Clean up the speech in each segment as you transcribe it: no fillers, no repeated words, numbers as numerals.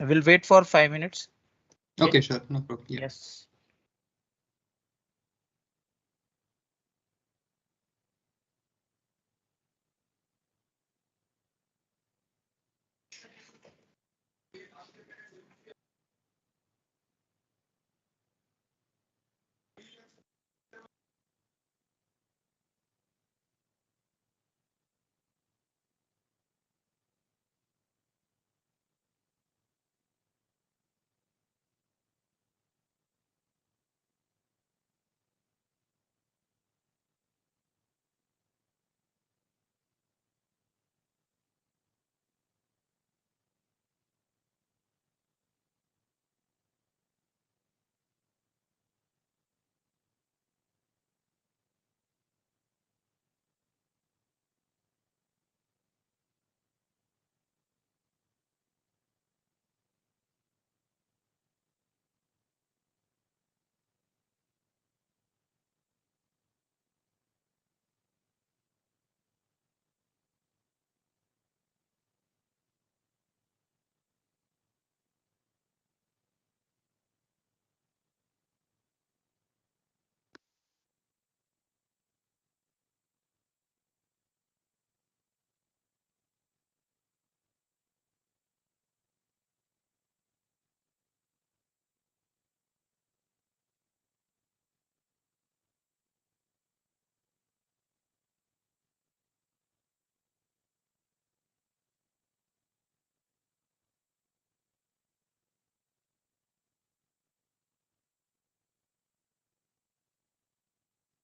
We'll wait for 5 minutes. Okay, sure, no problem. Yeah. Yes.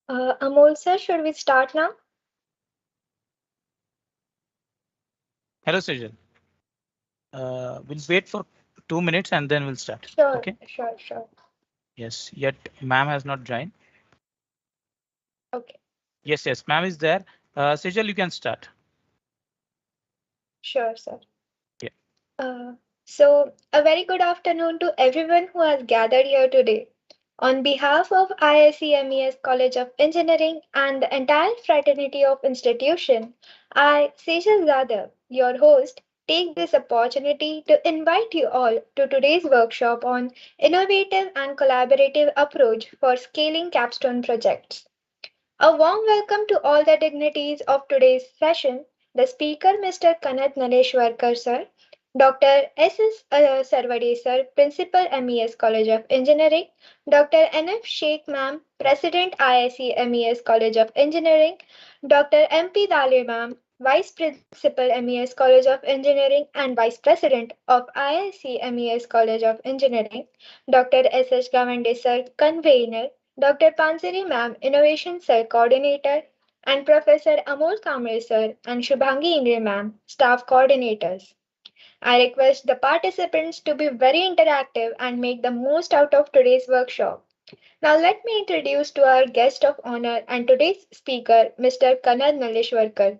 Amol sir, should we start now? Hello, Sejal. We'll wait for 2 minutes and then we'll start. Sure, Okay. sure. Yes. Yet ma'am has not joined. Okay. Yes. Ma'am is there. Sejal, you can start. Sure, sir. Yeah. So, a very good afternoon to everyone who has gathered here today. On behalf of IIC-MES College of Engineering and the entire fraternity of institution, I, Sejal Zadav, your host, take this opportunity to invite you all to today's workshop on innovative and collaborative approach for scaling capstone projects. A warm welcome to all the dignitaries of today's session. The speaker, Mr. Kanad Naleshwarkar, sir, Dr. S.S. Sarvade, sir, Principal M.E.S. College of Engineering, Dr. N.F. Sheikh, ma'am, President IIC-MES College of Engineering, Dr. M.P. Dale, ma'am, Vice Principal M.E.S. College of Engineering and Vice President of IIC-MES College of Engineering, Dr. S.S. Gavande, sir, Convener, Dr. Pansari ma'am, Innovation Cell Coordinator, and Professor Amol Kamre sir and Shubhangi Ingre ma'am, Staff Coordinators. I request the participants to be very interactive and make the most out of today's workshop. Now let me introduce to our guest of honor and today's speaker, Mr. Kanad Naleshwarkar.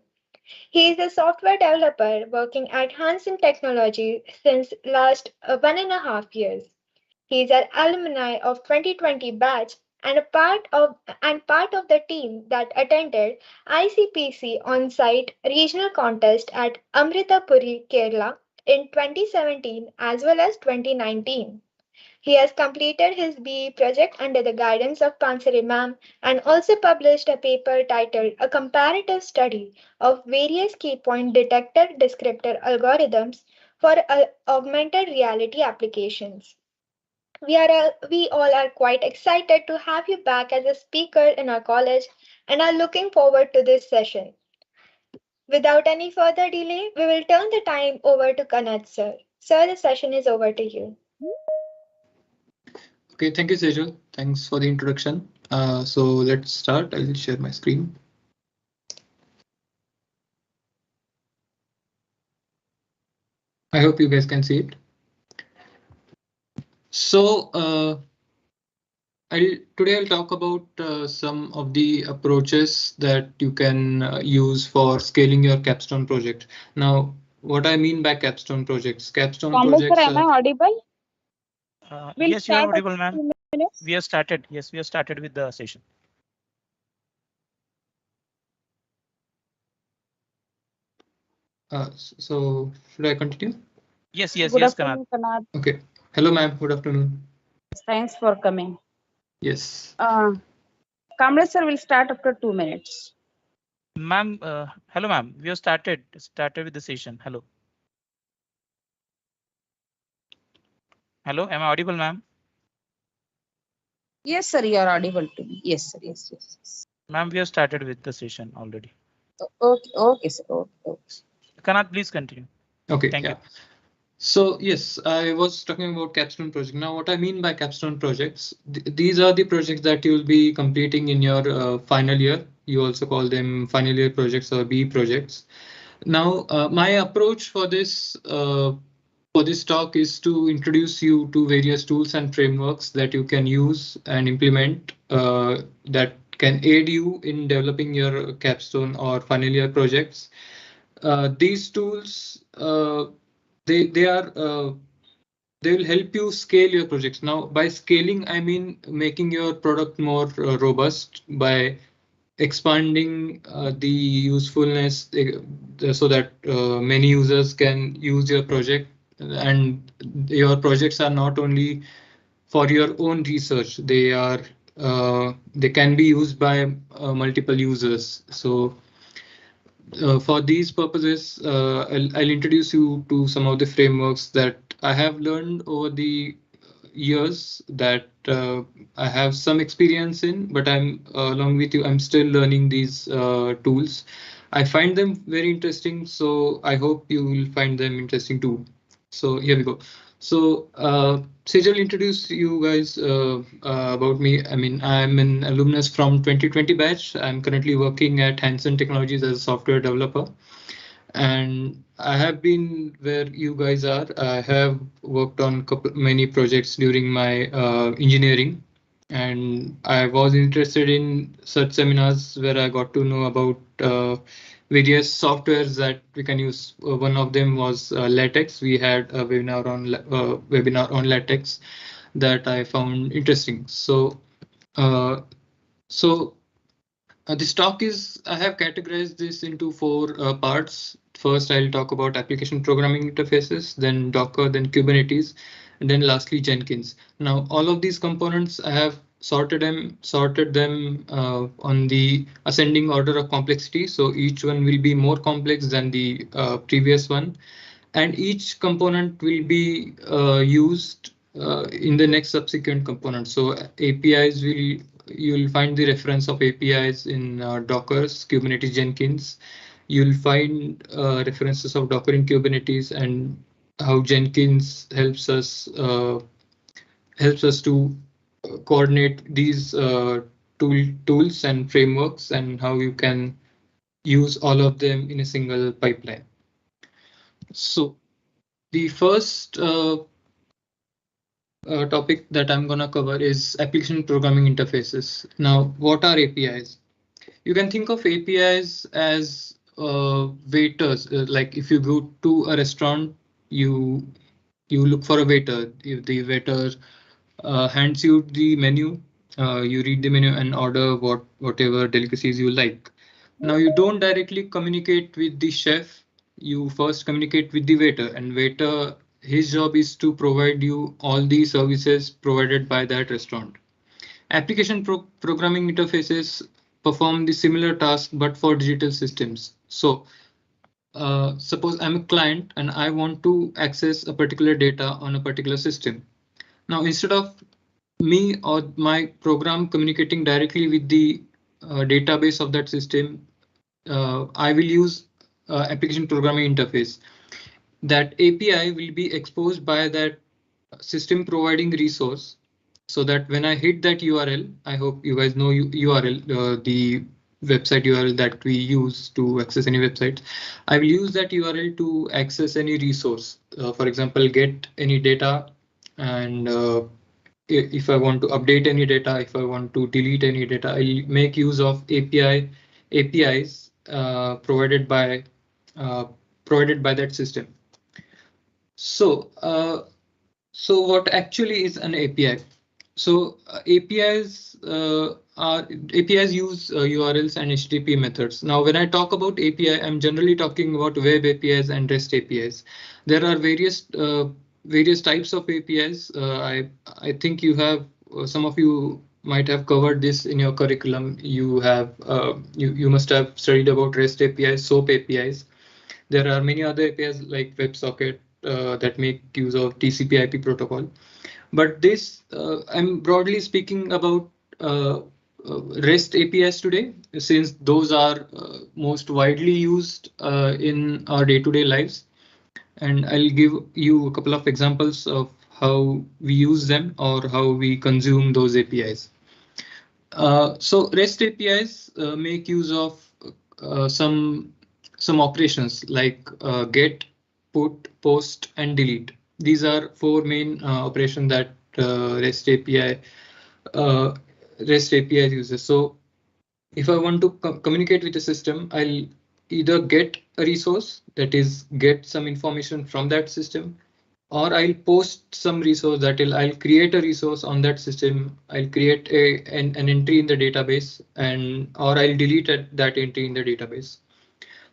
He is a software developer working at Hansen Technology since last 1.5 years. He is an alumni of 2020 batch and part of the team that attended ICPC on-site regional contest at Amritapuri, Kerala in 2017 as well as 2019. He has completed his BE project under the guidance of Pansari ma'am and also published a paper titled A Comparative Study of Various Key Point Detector Descriptor Algorithms for Augmented Reality Applications. We all are quite excited to have you back as a speaker in our college and are looking forward to this session. Without any further delay, we will turn the time over to Kanad sir. Sir, the session is over to you. Okay, thank you, Sejal. Thanks for the introduction. So let's start. I'll share my screen. I hope you guys can see it. So today I'll talk about some of the approaches that you can use for scaling your capstone project. Now, what I mean by capstone projects, Sir, am I audible? Yes, you are audible, ma'am. We have started. Yes, we have started with the session. So should I continue? Yes, yes, Good yes, afternoon, Kanad. Okay. Hello, ma'am. Good afternoon. Thanks for coming. Yes. Kamlesh sir will start after 2 minutes. Ma'am. Hello, ma'am. We have started with the session. Hello. Hello, am I audible, ma'am? Yes, sir, you are audible to me. Yes, sir. Yes. Ma'am, we have started with the session already. Okay, sir. Okay. Kanad, please continue. Okay. Thank yeah. you. So yes, I was talking about capstone project. Now, what I mean by capstone projects, these are the projects that you will be completing in your final year. You also call them final year projects or B projects. Now, my approach for this talk is to introduce you to various tools and frameworks that you can use and implement that can aid you in developing your capstone or final year projects. These tools they are they will help you scale your projects. Now, by scaling, I mean making your product more robust by expanding the usefulness so that many users can use your project, and your projects are not only for your own research, they can be used by multiple users. So for these purposes, I'll introduce you to some of the frameworks that I have learned over the years that I have some experience in, but I'm along with you, I'm still learning these tools. I find them very interesting, so I hope you will find them interesting too. So here we go. So Sejal introduce you guys about me. I mean, I'm an alumnus from 2020 batch. I'm currently working at Hansen Technologies as a software developer. And I have been where you guys are. I have worked on many projects during my engineering, and I was interested in such seminars where I got to know about various softwares that we can use. One of them was LaTeX. We had a webinar on LaTeX that I found interesting. So uh, so this talk is, I have categorized this into four parts. First, I'll talk about application programming interfaces, then Docker, then Kubernetes, and then lastly Jenkins. Now, all of these components, I have sorted them on the ascending order of complexity. So each one will be more complex than the previous one, and each component will be used in the next subsequent component. So APIs will you'll find the reference of APIs in Docker's Kubernetes Jenkins. You'll find references of Docker in Kubernetes and how Jenkins helps us to coordinate these tools and frameworks, and how you can use all of them in a single pipeline. So the first topic that I'm going to cover is application programming interfaces. Now, what are APIs? You can think of APIs as waiters. Like if you go to a restaurant, you look for a waiter. If the waiter hands you the menu, you read the menu and order whatever delicacies you like. Now, you don't directly communicate with the chef. You first communicate with the waiter, and waiter, his job is to provide you all the services provided by that restaurant. Application programming interfaces perform the similar task, but for digital systems. So suppose I'm a client and I want to access a particular data on a particular system. Now, instead of me or my program communicating directly with the database of that system, I will use application programming interface. That API will be exposed by that system providing resource, so that when I hit that URL, I hope you guys know URL, the website URL that we use to access any website. I will use that URL to access any resource. For example, get any data, and if I want to update any data, if I want to delete any data, I'll make use of APIs provided by that system. So, so what actually is an API? So APIs use URLs and HTTP methods. Now, when I talk about API, I'm generally talking about web APIs and REST APIs. There are various types of APIs. I think you have some of you might have covered this in your curriculum. You have you must have studied about REST APIs, SOAP APIs. There are many other APIs like WebSocket that make use of TCP/IP protocol. But this, I'm broadly speaking about REST APIs today, since those are most widely used in our day-to-day lives. And I'll give you a couple of examples of how we use them or how we consume those APIs. So REST APIs make use of some operations like get, put, post, and delete. These are four main operations that REST API uses. So if I want to communicate with the system, I'll either get a resource, that is get some information from that system, or I'll post some resource, that I'll create a resource on that system. I'll create an entry in the database, or I'll delete that entry in the database.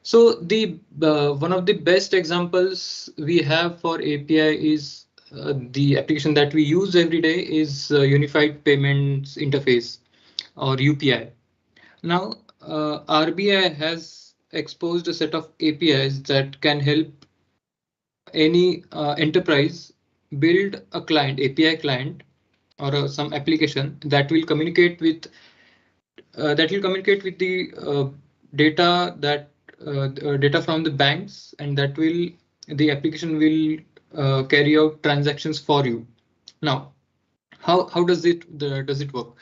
So the one of the best examples we have for API is the application that we use every day is Unified Payments Interface, or UPI. Now, RBI has exposed a set of APIs that can help any enterprise build a client, API client, or some application that will communicate with the data from the banks, and the application will carry out transactions for you. Now, how does it work?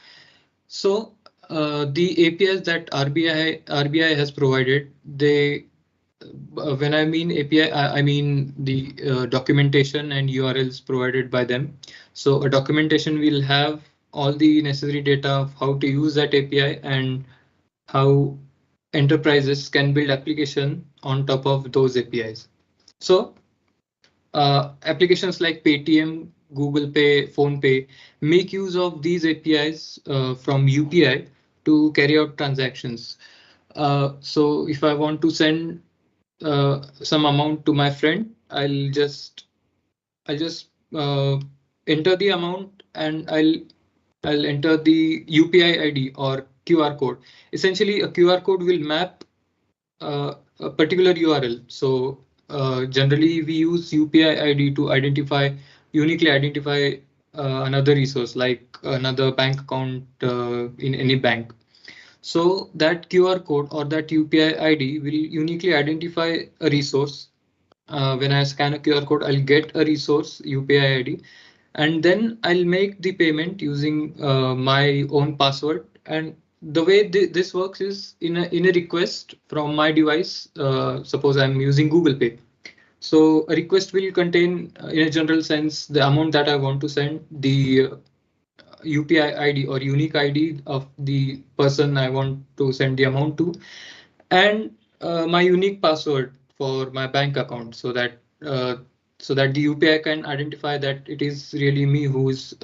So the APIs that RBI has provided, when I mean API, I mean the documentation and URLs provided by them. So a documentation will have all the necessary data of how to use that API and how enterprises can build application on top of those APIs. So applications like Paytm, Google Pay, Phone Pay make use of these APIs from UPI to carry out transactions. So if I want to send some amount to my friend, I'll just enter the amount, and I'll enter the UPI ID or QR code. Essentially, a QR code will map a particular URL. So generally, we use UPI ID to uniquely identify another resource, like another bank account in any bank. So that QR code or that UPI ID will uniquely identify a resource. When I scan a QR code, I'll get a resource UPI ID, and then I'll make the payment using my own password. And the way this works is in a request from my device. Suppose I'm using Google Pay. So a request will contain, in a general sense, the amount that I want to send, the UPI ID or unique ID of the person I want to send the amount to, and my unique password for my bank account, so that the UPI can identify that it is really me who is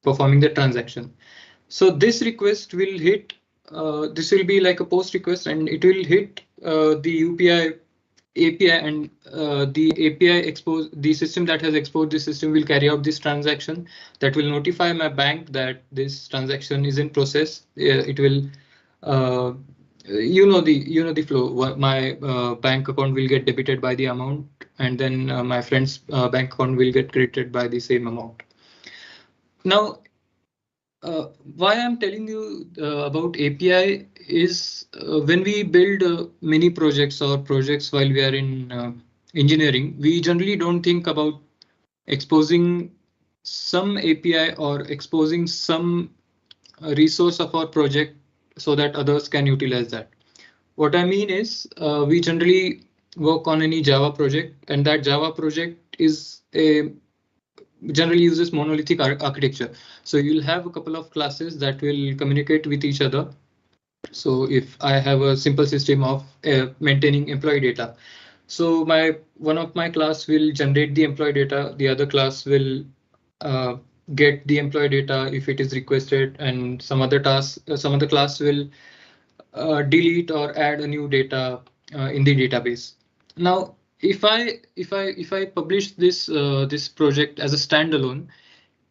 performing the transaction. So this request will hit. This will be like a post request, and it will hit the UPI API, and the system that has exposed this system will carry out this transaction that will notify my bank that this transaction is in process. It will, the flow. My bank account will get debited by the amount, and then my friend's bank account will get credited by the same amount. Now, why I'm telling you about API is when we build many projects or projects while we are in engineering, we generally don't think about exposing some API or exposing some resource of our project so that others can utilize that. What I mean is we generally work on any Java project, and that Java project is generally uses monolithic architecture. So you'll have a couple of classes that will communicate with each other. So if I have a simple system of maintaining employee data, so one of my class will generate the employee data, the other class will get the employee data if it is requested, and some other task, some other class will delete or add a new data in the database. Now, if I publish this project as a standalone,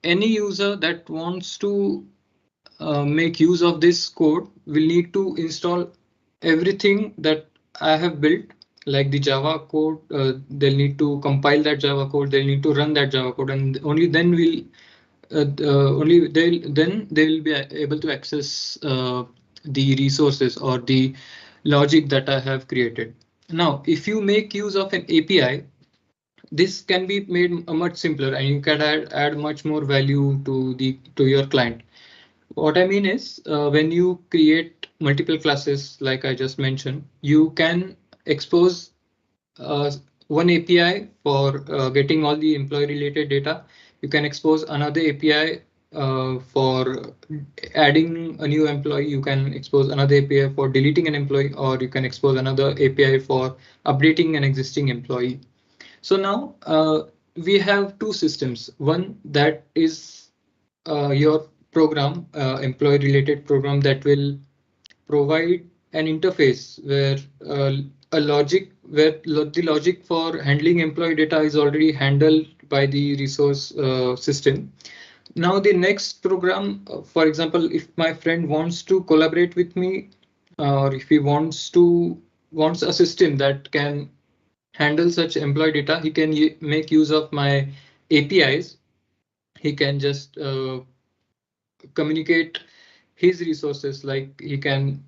any user that wants to make use of this code will need to install everything that I have built, like the Java code. They'll need to compile that Java code. They'll need to run that Java code, and only then they will be able to access the resources or the logic that I have created. Now, if you make use of an API, this can be made much simpler, and you can add much more value to your client. What I mean is, when you create multiple classes, like I just mentioned, you can expose one API for getting all the employee related data. You can expose another API for adding a new employee. You can expose another API for deleting an employee, or you can expose another API for updating an existing employee. So now we have two systems. One that is your program, employee related program, that will provide an interface where the logic for handling employee data is already handled by the resource system. Now the next program, for example, if my friend wants to collaborate with me, or if he wants a system that can handle such employee data, he can make use of my APIs. He can just communicate his resources, like he can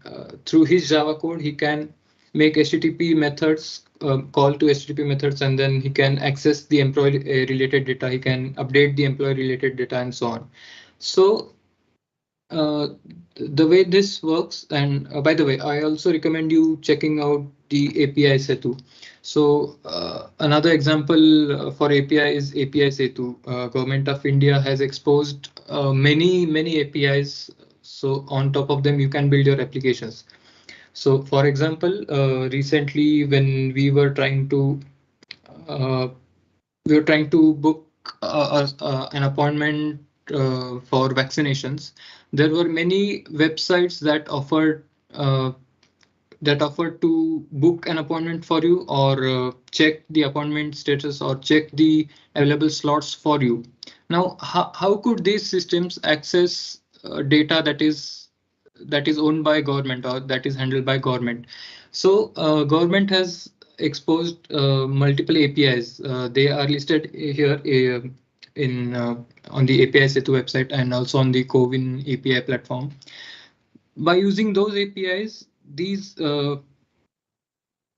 through his Java code, he can make HTTP methods, call to HTTP methods, and then he can access the employee related data. He can update the employee related data and so on. So the way this works, and by the way, I also recommend you checking out the API Setu. So another example for API is API Setu. Government of India has exposed many APIs. So on top of them, you can build your applications. So for example, recently when we were trying to book an appointment for vaccinations, there were many websites that offered to book an appointment for you, or check the appointment status, or check the available slots for you. Now, how could these systems access data that is owned by government, or that is handled by government? So government has exposed multiple APIs. They are listed here on the API Setu website, and also on the CoWIN API platform. By using those APIs, these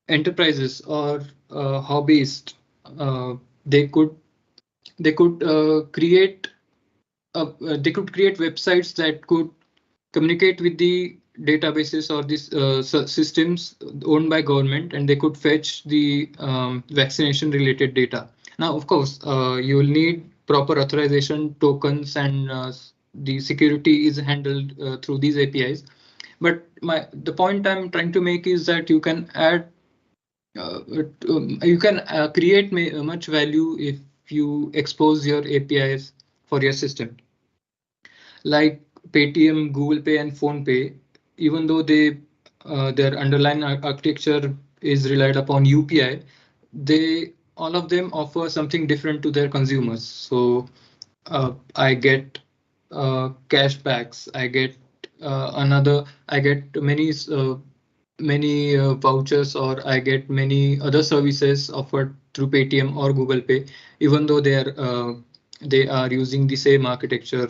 enterprises or hobbyists, they could create websites that could communicate with the databases or these systems owned by government, and they could fetch the vaccination related data. Now, of course, you will need proper authorization tokens, and the security is handled through these APIs. But the point I'm trying to make is that you can add, create much value if you expose your APIs for your system. Like Paytm, Google Pay, and PhonePe, even though their underlying architecture is relied upon UPI, all of them offer something different to their consumers. So I get cashbacks. I get many vouchers, or I get many other services offered through Paytm or Google Pay, even though they are using the same architecture,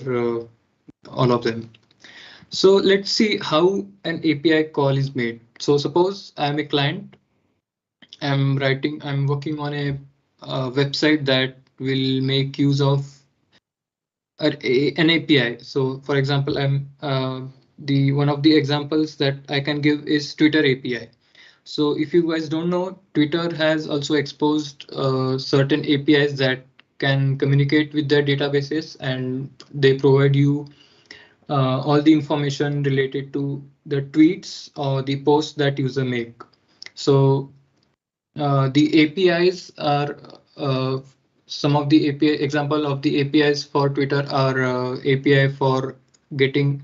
all of them. So let's see how an API call is made. So suppose I'm a client. I'm working on a website that will make use of an API. So for example, one of the examples that I can give is Twitter API. So if you guys don't know, Twitter has also exposed certain APIs that can communicate with their databases, and they provide you all the information related to the tweets or the posts that user make. So the APIs are some of the API example of the APIs for Twitter are API for getting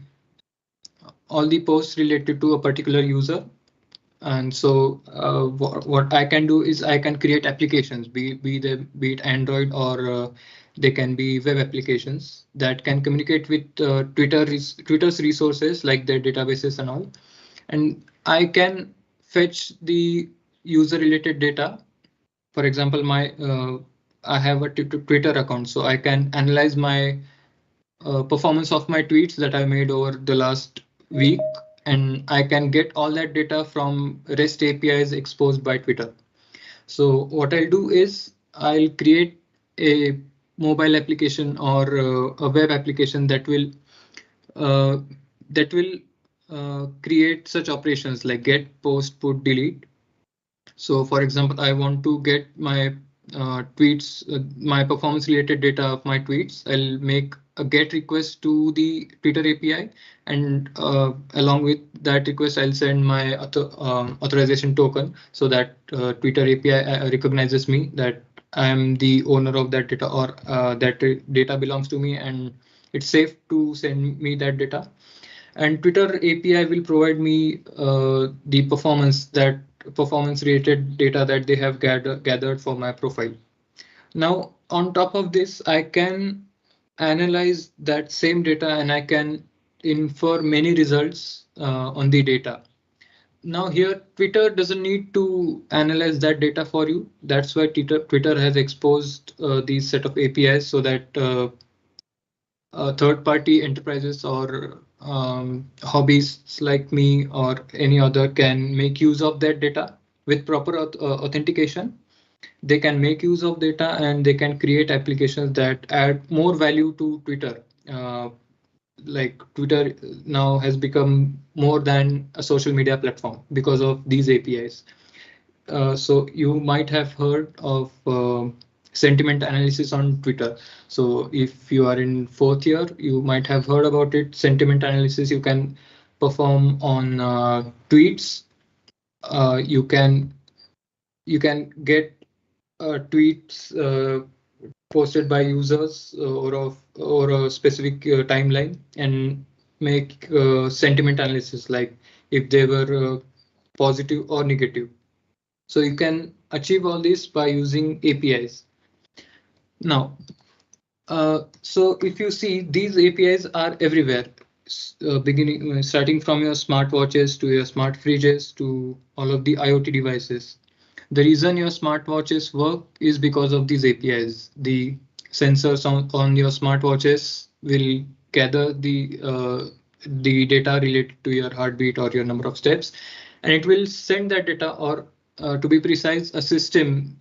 all the posts related to a particular user. And so what I can do is I can create applications, be it Android or they can be web applications that can communicate with Twitter's resources like their databases and all. And I can fetch the user related data. For example, I have a Twitter account, so I can analyze my performance of my tweets that I made over the last week, and I can get all that data from REST APIs exposed by Twitter. So what I'll do is I'll create a mobile application or a web application that will uh, create such operations like get, post, put, delete. So for example, I want to get my tweets, my performance related data of my tweets. I'll make a get request to the Twitter API, and along with that request, I'll send my authorization token so that Twitter API recognizes me that I am the owner of that data, or that data belongs to me, and it's safe to send me that data. And Twitter API will provide me the performance related data that they have gathered for my profile. Now, on top of this, I can analyze that same data and I can infer many results on the data. Now here, Twitter doesn't need to analyze that data for you. That's why Twitter has exposed these set of APIs so that third-party enterprises or hobbyists like me or any other can make use of that data with proper authentication. They can make use of data and they can create applications that add more value to Twitter. Like Twitter now has become more than a social media platform because of these APIs. So you might have heard of sentiment analysis on Twitter. So if you are in 4th year, you might have heard about it. Sentiment analysis you can perform on tweets. You can get tweets posted by users or a specific timeline and make sentiment analysis like if they were positive or negative. So you can achieve all this by using APIs. Now, so if you see, these APIs are everywhere, starting from your smartwatches to your smart fridges to all of the IoT devices. The reason your smartwatches work is because of these APIs. The sensors on your smartwatches will gather the data related to your heartbeat or your number of steps, and it will send that data, or to be precise, a system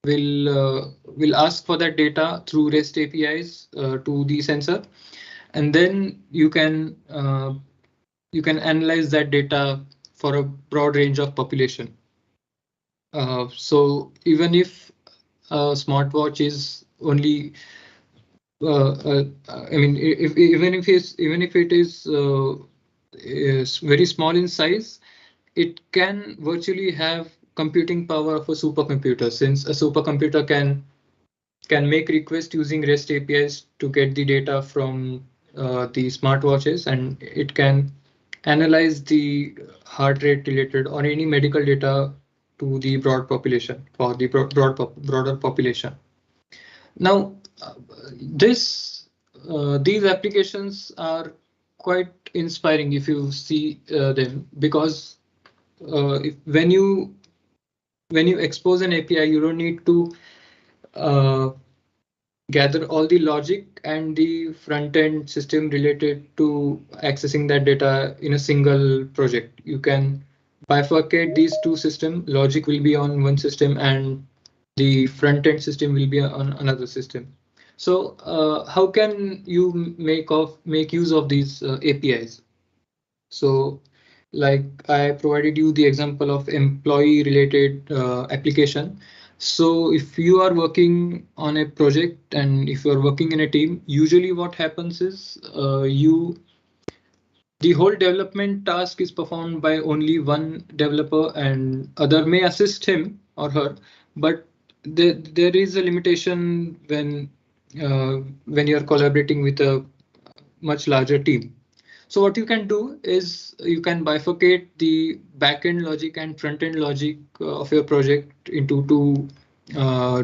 will ask for that data through REST APIs to the sensor, and then you can analyze that data for a broad range of population. So even if a smartwatch is only, I mean, even if it is very small in size, it can virtually have computing power of a supercomputer, since a supercomputer can make requests using REST APIs to get the data from the smartwatches, and it can analyze the heart rate related or any medical data to the broad population, for the broader population. Now, these applications are quite inspiring if you see them, because when you expose an API, you don't need to gather all the logic and the front-end system related to accessing that data in a single project. You can bifurcate these two systems. Logic will be on one system and the front-end system will be on another system. So how can you make use of these APIs? So like I provided you the example of employee related application. So if you are working on a project and if you are working in a team, usually what happens is the whole development task is performed by only one developer and other may assist him or her, but there is a limitation when you're collaborating with a much larger team. So what you can do is you can bifurcate the backend logic and front-end logic of your project into two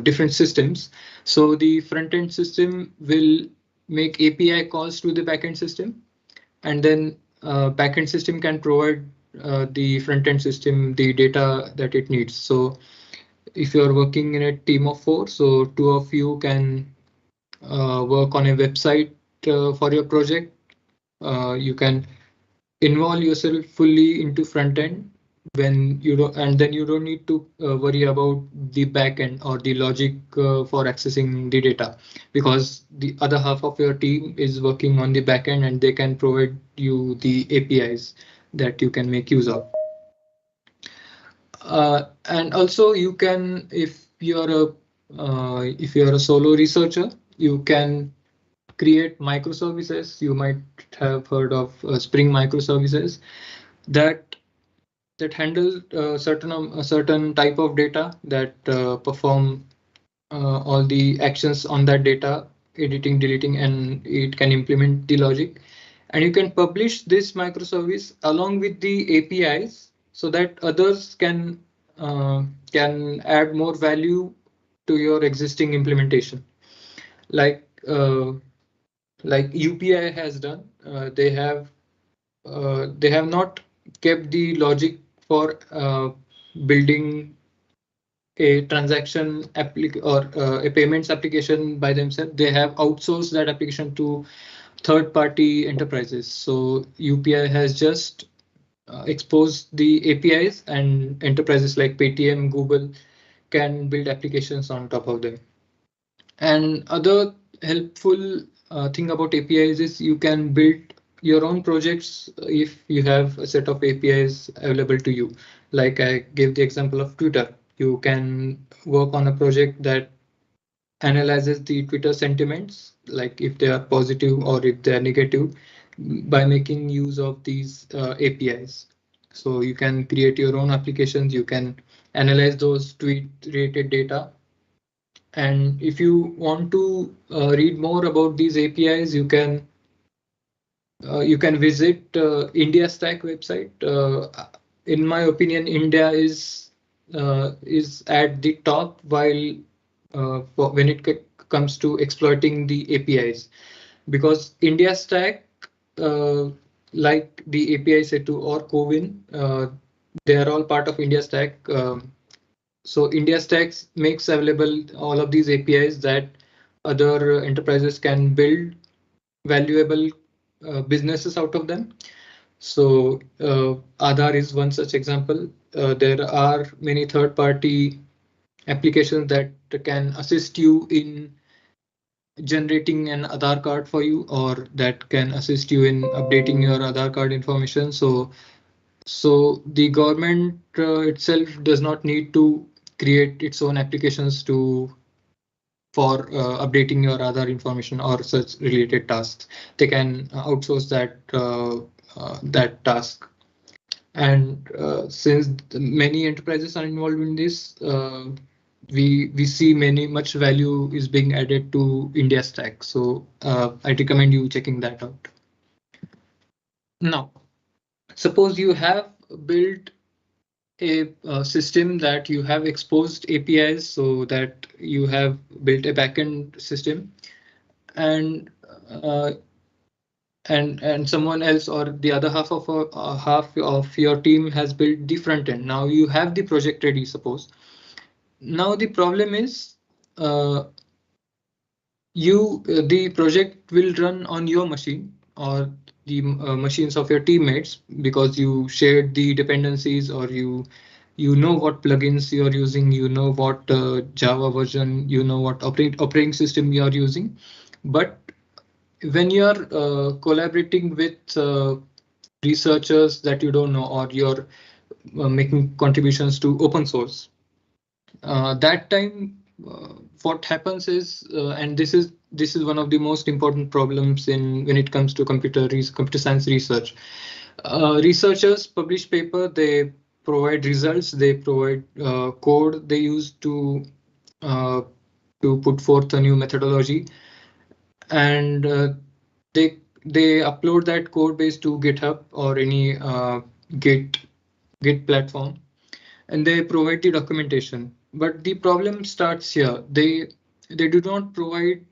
different systems. So the front-end system will make API calls to the backend system, and then backend system can provide the front-end system the data that it needs. So if you're working in a team of 4, so 2 of you can work on a website for your project. You can involve yourself fully into front end when you don't, and then you don't need to worry about the back end or the logic for accessing the data, because the other half of your team is working on the back end and they can provide you the APIs that you can make use of. And also you can, if you're a solo researcher, you can create microservices. You might have heard of Spring microservices that handle a certain type of data, that perform all the actions on that data, editing, deleting, and it can implement the logic. And you can publish this microservice along with the APIs so that others can add more value to your existing implementation. Like UPI has done, they have not kept the logic for building a transaction or a payments application by themselves. They have outsourced that application to third-party enterprises. So UPI has just exposed the APIs, and enterprises like Paytm, Google can build applications on top of them. And other helpful thing about APIs is you can build your own projects if you have a set of APIs available to you. Like I gave the example of Twitter. You can work on a project that analyzes the Twitter sentiments, like if they are positive or if they are negative, by making use of these APIs. So you can create your own applications. You can analyze those tweet-related data. And if you want to read more about these APIs, you can visit India Stack website. In my opinion, India is at the top while when it comes to exploiting the APIs, because India Stack, like the API Setu or Cowin, they are all part of India Stack. So India Stacks makes available all of these APIs that other enterprises can build valuable businesses out of them. So Aadhaar is one such example. There are many third-party applications that can assist you in generating an Aadhaar card for you, or that can assist you in updating your Aadhaar card information. So the government itself does not need to create its own applications for updating your Aadhaar information or such related tasks. They can outsource that task. And since many enterprises are involved in this, we see much value is being added to India Stack. So I recommend you checking that out. Now, suppose you have built a system that you have exposed APIs, so that you have built a backend system, and someone else or the other half of your team has built the front end. Now you have the project ready, suppose. Now the problem is the project will run on your machine or the machines of your teammates, because you shared the dependencies, or you know what plugins you are using, you know what Java version, you know what operating system you are using. But when you are collaborating with researchers that you don't know, or you're making contributions to open source, that time what happens is, and this is one of the most important problems when it comes to computer science research. Researchers publish paper, they provide results, they provide code they use to to put forth a new methodology, and they upload that code base to GitHub or any Git platform, and they provide the documentation. But the problem starts here. They do not provide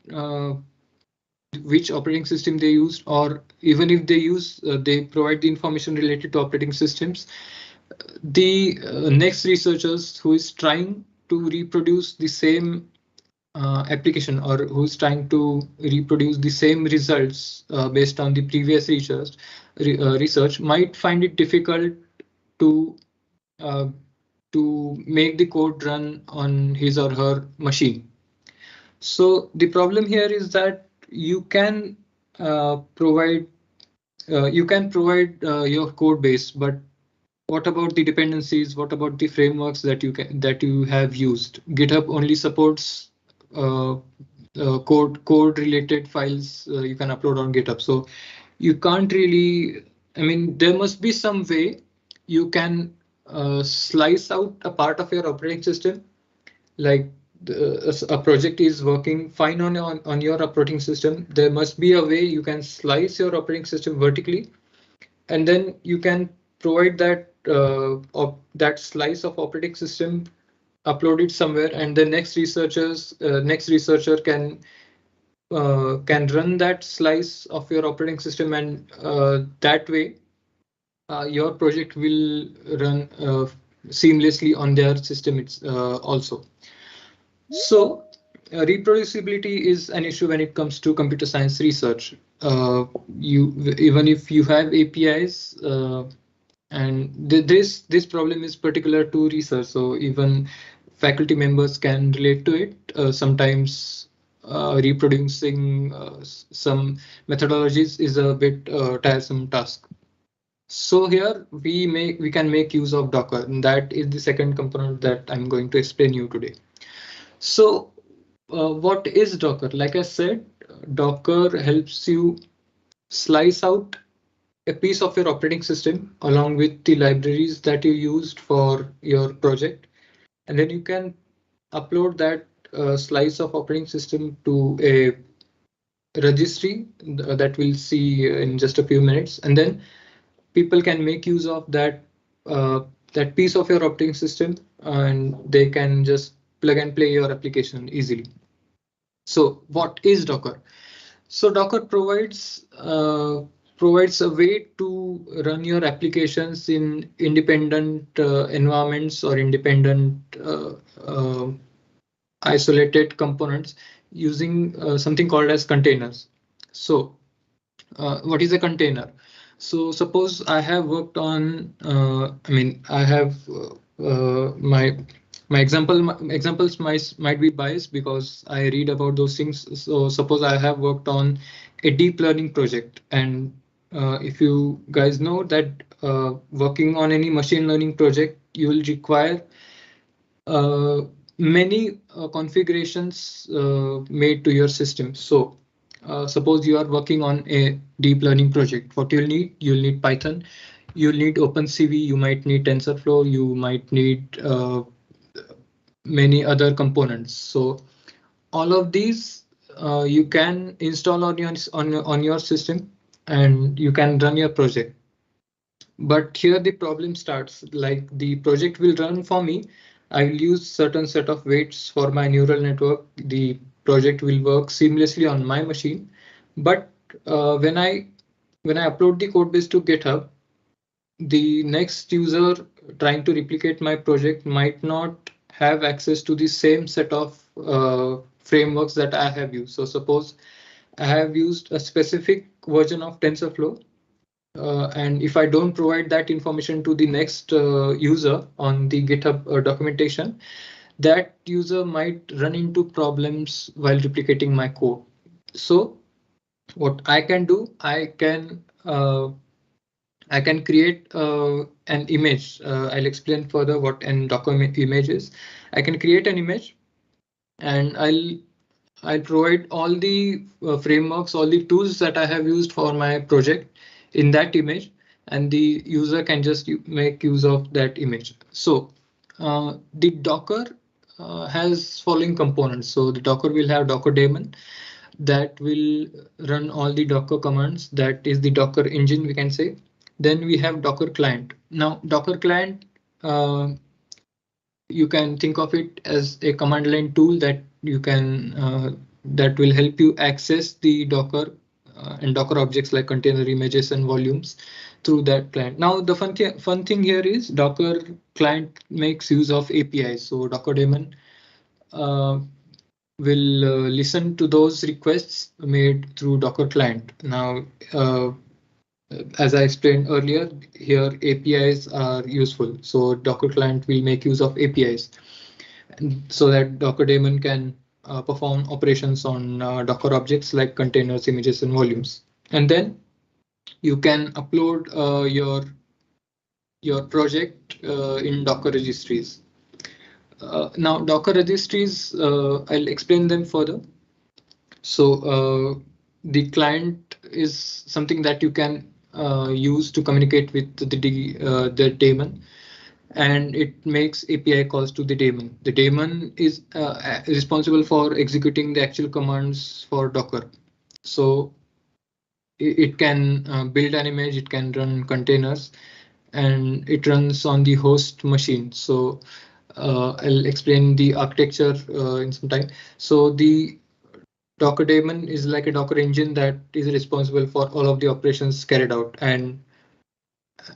which operating system they use, or even if they use, they provide the information related to operating systems. The next researchers who is trying to reproduce the same application, or who's trying to reproduce the same results based on the previous research might find it difficult to uh, make the code run on his or her machine. So the problem here is that you can provide your code base, but what about the dependencies? What about the frameworks that you have used? GitHub only supports code related files you can upload on GitHub. So you can't really. I mean, there must be some way you can slice out a part of your operating system, like a project is working fine on your operating system. There must be a way you can slice your operating system vertically, and then you can provide that that slice of operating system, upload it somewhere, and the next researcher can run that slice of your operating system, and that way your project will run seamlessly on their system also. So reproducibility is an issue when it comes to computer science research. Even if you have APIs, and this problem is particular to research, so even faculty members can relate to it. Sometimes reproducing some methodologies is a bit tiresome task. So here we can make use of Docker, and that is the second component that I'm going to explain you today. So what is Docker? Like I said, Docker helps you slice out a piece of your operating system along with the libraries that you used for your project, and then you can upload that slice of operating system to a registry that we'll see in just a few minutes, and then people can make use of that that piece of your operating system, and they can just plug and play your application easily. So what is Docker? So Docker provides a way to run your applications in independent environments or independent isolated components using something called as containers. So what is a container? So suppose I have worked on, I have my examples might be biased because I read about those things. So suppose I have worked on a deep learning project, and if you guys know that working on any machine learning project, you will require many configurations made to your system. So suppose you are working on a deep learning project. What you'll need Python, you'll need OpenCV, you might need TensorFlow, you might need many other components. So all of these you can install on your system, and you can run your project. But here the problem starts. Like, the project will run for me, I will use certain set of weights for my neural network. The project will work seamlessly on my machine. But when I upload the code base to GitHub, the next user trying to replicate my project might not have access to the same set of frameworks that I have used. So suppose I have used a specific version of TensorFlow, and if I don't provide that information to the next user on the GitHub documentation, that user might run into problems while replicating my code. So what I can do, I can create an image. I'll explain further what an Docker image is. I can create an image, and I'll provide all the frameworks, all the tools that I have used for my project in that image, and the user can just make use of that image. So the Docker has following components. So the Docker will have Docker daemon that will run all the Docker commands. That is the Docker engine, we can say. Then we have Docker client. Now, Docker client, you can think of it as a command line tool that you can that will help you access the Docker and Docker objects like container images and volumes through that client. Now, the fun thing here is Docker client makes use of APIs. So Docker daemon will listen to those requests made through Docker client. Now, as I explained earlier, here APIs are useful. So Docker client will make use of APIs so that Docker daemon can perform operations on Docker objects like containers, images, and volumes. And then you can upload your project in Docker registries. Now, Docker registries, I'll explain them further. So the client is something that you can use to communicate with the daemon, and it makes API calls to the daemon. The daemon is responsible for executing the actual commands for Docker. So it can build an image, it can run containers, and it runs on the host machine. So I'll explain the architecture in some time. So the Docker daemon is like a Docker engine that is responsible for all of the operations carried out, and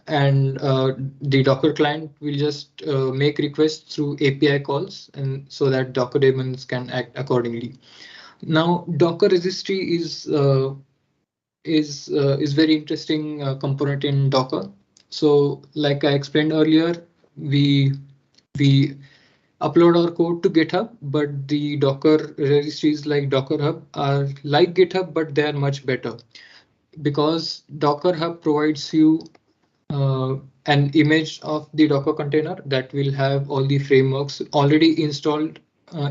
the Docker client will just make requests through API calls, and so that Docker daemons can act accordingly. Now, Docker registry is very interesting component in Docker. So, like I explained earlier, we upload our code to GitHub, but the Docker registries like Docker Hub are like GitHub, but they are much better because Docker Hub provides you an image of the Docker container that will have all the frameworks already installed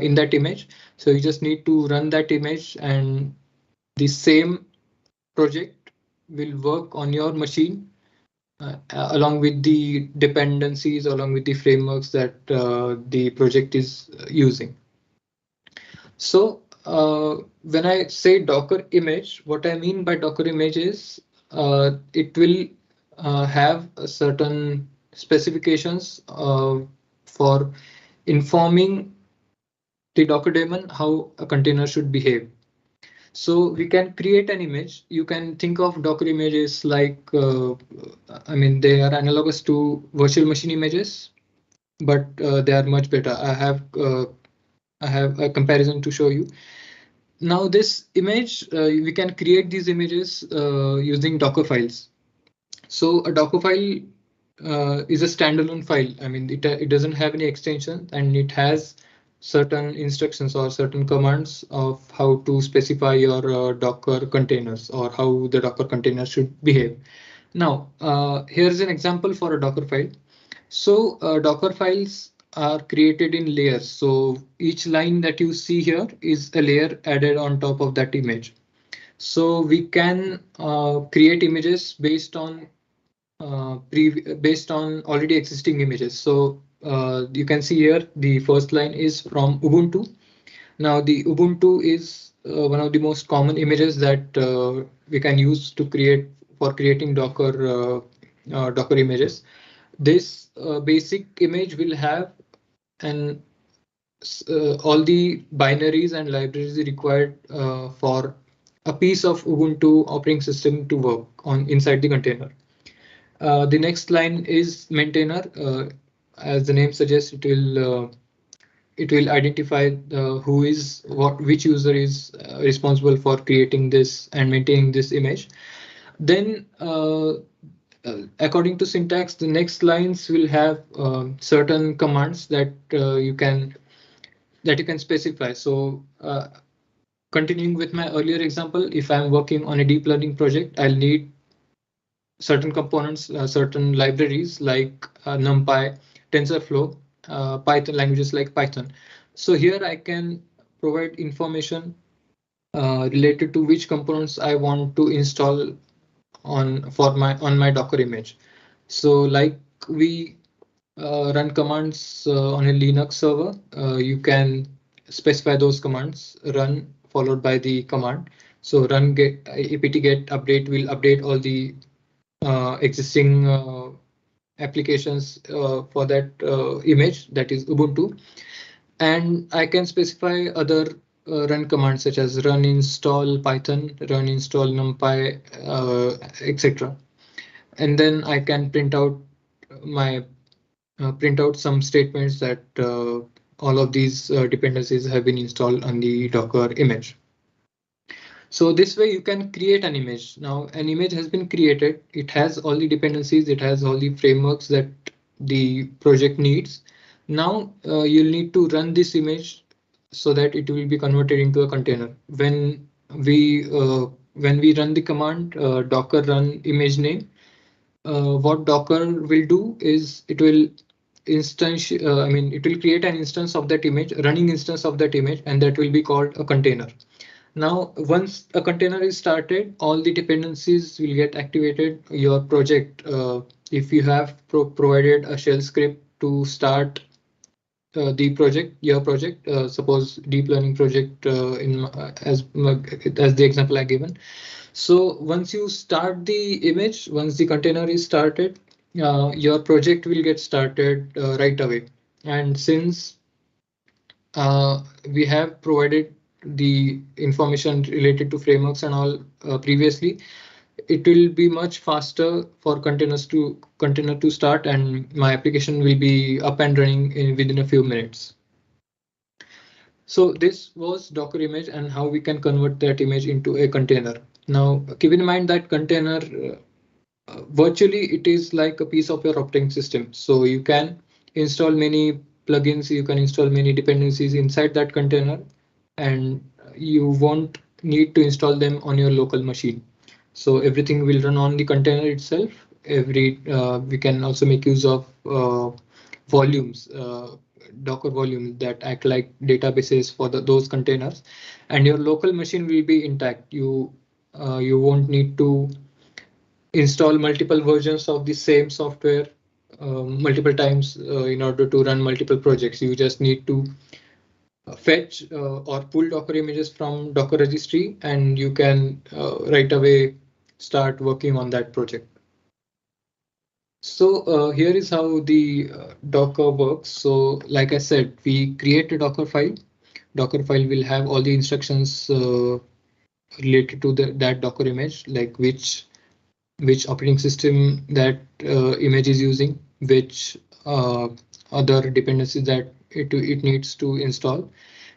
in that image. So you just need to run that image, and the same project will work on your machine along with the dependencies, along with the frameworks that the project is using. So when I say Docker image, what I mean by Docker image is it will have a certain specifications for informing the Docker daemon how a container should behave. So we can create an image. You can think of Docker images like, I mean, they are analogous to virtual machine images, but they are much better. I have a comparison to show you. Now this image, we can create these images using Docker files. So a Docker file is a standalone file. I mean, it doesn't have any extension, and it has certain instructions or certain commands of how to specify your Docker containers or how the Docker container should behave. Now, here's an example for a Docker file. So Docker files are created in layers. So each line that you see here is a layer added on top of that image. So we can create images based on already existing images. So you can see here the first line is from Ubuntu. Now the Ubuntu is one of the most common images that we can use to creating Docker images. This basic image will have all the binaries and libraries required for a piece of Ubuntu operating system to work on inside the container. The next line is maintainer. As the name suggests, it will identify which user is responsible for creating this and maintaining this image. Then according to syntax, the next lines will have certain commands that you can specify. So continuing with my earlier example, if I'm working on a deep learning project, I'll need certain components, certain libraries like NumPy, TensorFlow, Python languages like Python. So here I can provide information related to which components I want to install on my Docker image. So like we run commands on a Linux server, you can specify those commands, run followed by the command. So run get apt get update will update all the existing applications for that image, that is Ubuntu. And I can specify other run commands such as run install Python, run install NumPy, etc. And then I can print out my print out some statements that all of these dependencies have been installed on the Docker image. So this way you can create an image. Now an image has been created. It has all the dependencies. It has all the frameworks that the project needs. Now you'll need to run this image so that it will be converted into a container. When we run the command docker run image name, what Docker will do is it will it will create an instance of that image, running instance of that image, and that will be called a container. Now, once a container is started, all the dependencies will get activated. Your project, if you have provided a shell script to start your project, suppose deep learning project as the example I given. So once you start the image, once the container is started, your project will get started right away. And since we have provided the information related to frameworks and all previously, it will be much faster for container to start, and my application will be up and running within a few minutes. So this was Docker image and how we can convert that image into a container. Now, keep in mind that container virtually it is like a piece of your operating system. So you can install many plugins, you can install many dependencies inside that container, and you won't need to install them on your local machine. So everything will run on the container itself. We can also make use of volumes, Docker volumes that act like databases for those containers, and your local machine will be intact. You won't need to install multiple versions of the same software multiple times in order to run multiple projects. You just need to fetch or pull Docker images from Docker registry, and you can right away start working on that project. So here is how the Docker works. So like I said, we create a Docker file. Docker file will have all the instructions related to that Docker image, like which operating system that image is using, which other dependencies that it needs to install.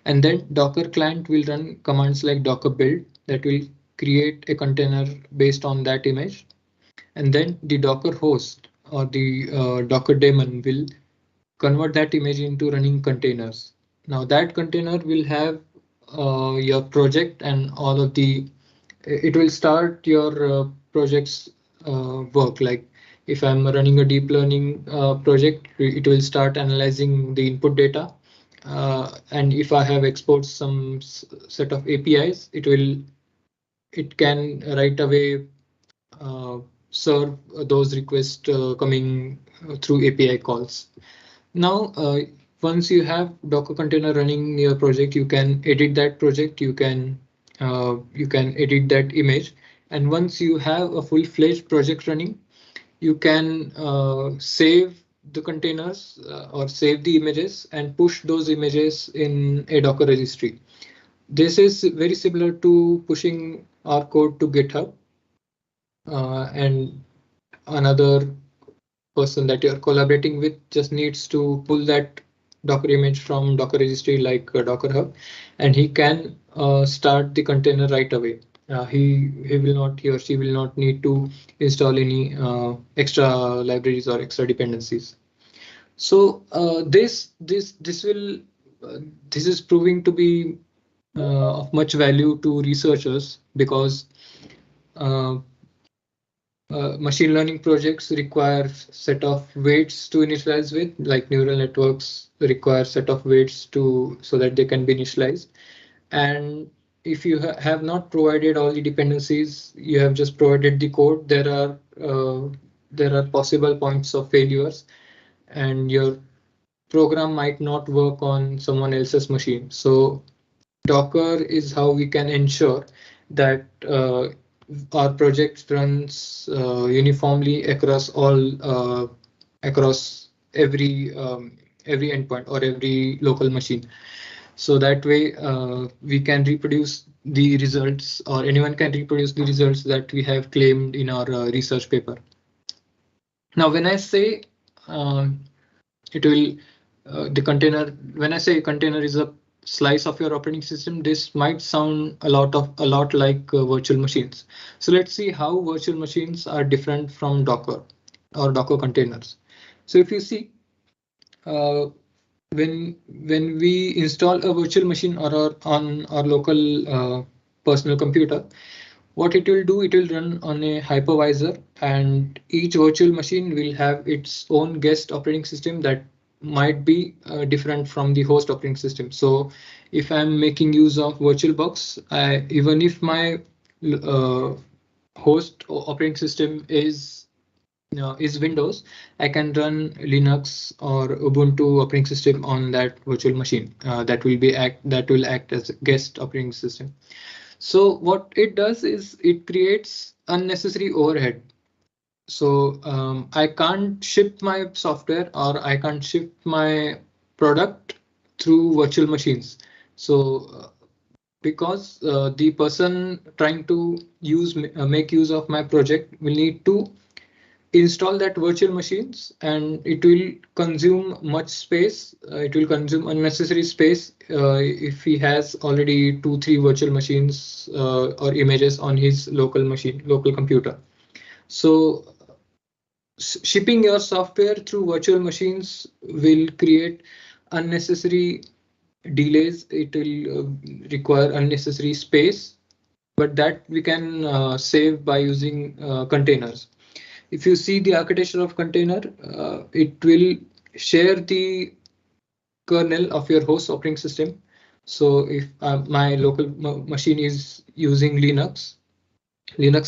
And then Docker client will run commands like docker build that will create a container based on that image. And then the Docker host or the Docker daemon will convert that image into running containers. Now that container will have your project and all of it will start your project's work. Like if I'm running a deep learning project, it will start analyzing the input data. And if I have exported some set of APIs, it can right away serve those requests coming through API calls. Now, once you have Docker container running in your project, you can edit that project. You can edit that image. And once you have a full-fledged project running, you can save the containers or save the images and push those images in a Docker registry. This is very similar to pushing our code to GitHub, and another person that you're collaborating with just needs to pull that Docker image from Docker registry like Docker Hub, and he can start the container right away. He or she will not need to install any extra libraries or extra dependencies. So this is proving to be of much value to researchers, because machine learning projects require set of weights to initialize with, like neural networks require set of weights so that they can be initialized. And if you have not provided all the dependencies, you have just provided the code, there are possible points of failures. and your program might not work on someone else's machine. So Docker is how we can ensure that our project runs uniformly across across every endpoint or every local machine. So that way we can reproduce the results, or anyone can reproduce the results that we have claimed in our research paper. Now, when I say it will the container, when I say container is a slice of your operating system, this might sound a lot like virtual machines. So let's see how virtual machines are different from Docker or Docker containers. So if you see, when we install a virtual machine on our local personal computer, what it will do, it will run on a hypervisor, and each virtual machine will have its own guest operating system that might be different from the host operating system. So if I'm making use of VirtualBox, even if my host operating system is Windows, I can run Linux or Ubuntu operating system on that virtual machine. That will act as a guest operating system. So what it does is it creates unnecessary overhead. So I can't ship my software, or I can't ship my product through virtual machines. So because the person trying to make use of my project will need to install that virtual machines, and it will consume much space. It will consume unnecessary space if he has already 2-3 virtual machines or images on his local computer. So shipping your software through virtual machines will create unnecessary delays. It will require unnecessary space, but that we can save by using containers. If you see the architecture of container, it will share the kernel of your host operating system. So if my local machine is using Linux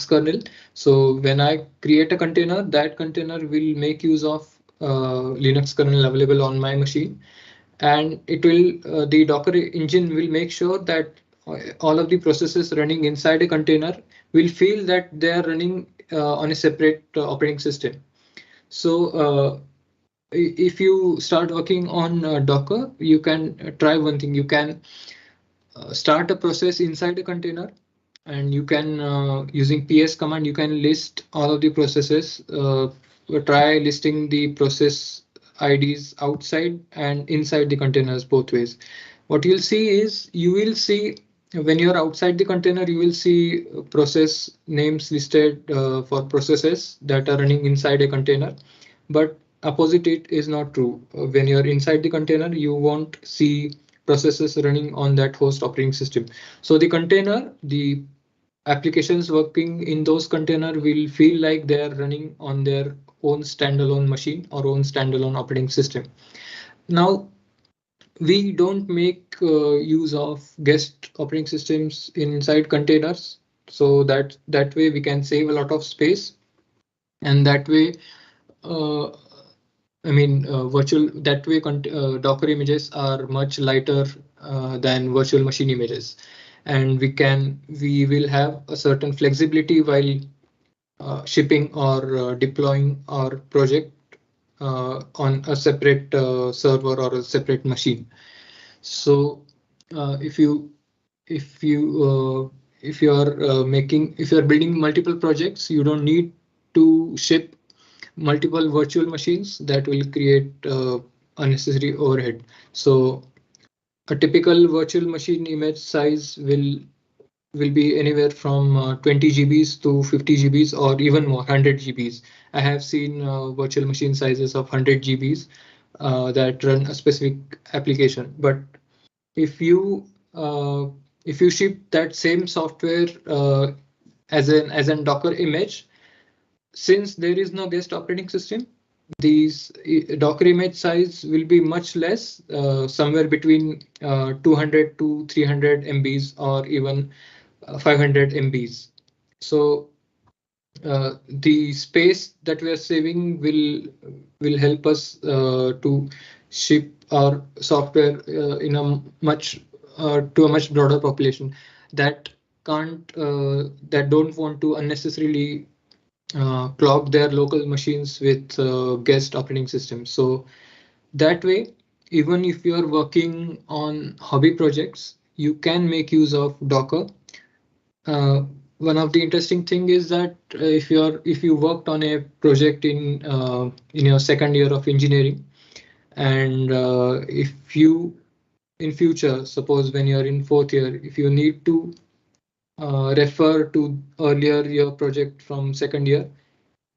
kernel, so when I create a container, that container will make use of Linux kernel available on my machine, and it will the Docker engine will make sure that all of the processes running inside a container will feel that they are running on a separate operating system. So if you start working on Docker, you can try one thing. You can start a process inside a container, and you can using PS command, you can list all of the processes. Try listing the process IDs outside and inside the containers both ways. What you'll see is, you will see when you're outside the container, you will see process names listed for processes that are running inside a container, but opposite it is not true. When you're inside the container, you won't see processes running on that host operating system. So the container, the applications working in those container will feel like they are running on their own standalone machine or own standalone operating system. Now, we don't make use of guest operating systems inside containers, so that way we can save a lot of space, and that way Docker images are much lighter than virtual machine images, and we will have a certain flexibility while shipping or deploying our project on a separate server or a separate machine. So if you are building multiple projects, you don't need to ship multiple virtual machines. That will create unnecessary overhead. So a typical virtual machine image size will be anywhere from 20 GBs to 50 GBs, or even more, 100 GBs. I have seen virtual machine sizes of 100 GBs that run a specific application. But if you ship that same software as an Docker image, since there is no guest operating system, these Docker image size will be much less, somewhere between 200 to 300 MBs, or even 500 MBs. So the space that we are saving will help us to ship our software in a much to a much broader population that can't that don't want to unnecessarily clog their local machines with guest operating systems. So that way, even if you are working on hobby projects, you can make use of Docker. uh, One of the interesting thing is that if you worked on a project in your second year of engineering, and if you in future, suppose when you're in fourth year, if you need to refer to earlier your project from second year,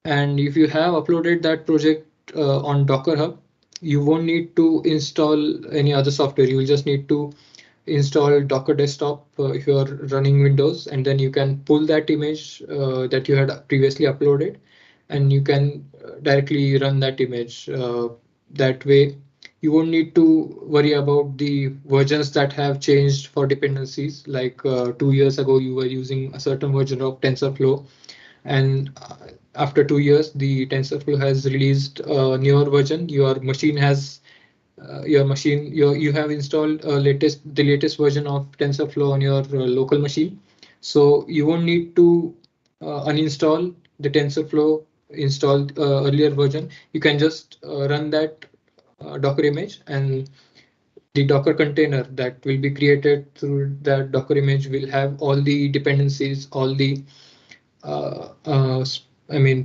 and if you have uploaded that project on Docker Hub, you won't need to install any other software. You will just need to install Docker Desktop if you are running Windows, and then you can pull that image that you had previously uploaded, and you can directly run that image. That way, you won't need to worry about the versions that have changed for dependencies. Like 2 years ago, you were using a certain version of TensorFlow, and after 2 years, the TensorFlow has released a newer version. You have installed the latest version of TensorFlow on your local machine, so you won't need to uninstall the TensorFlow installed earlier version. You can just run that Docker image, and the Docker container that will be created through that Docker image will have all the dependencies, all the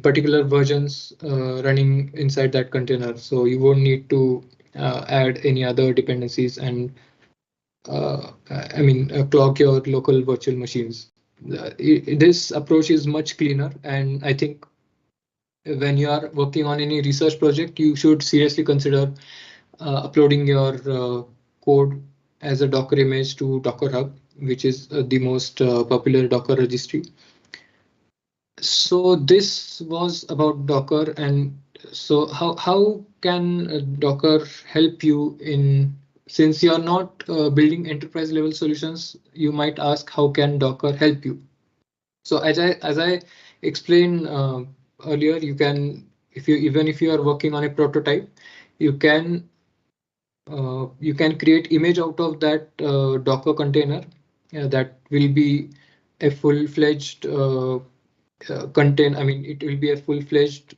particular versions running inside that container. So you won't need to add any other dependencies and clog your local virtual machines. This approach is much cleaner, and I think when you are working on any research project, you should seriously consider uploading your code as a Docker image to Docker Hub, which is the most popular Docker registry. So this was about Docker, and so how can Docker help you in, since you are not building enterprise level solutions, you might ask how can Docker help you? So as I explained earlier, you can, if you are working on a prototype, you can create image out of that Docker container that will be a full-fledged it will be a full-fledged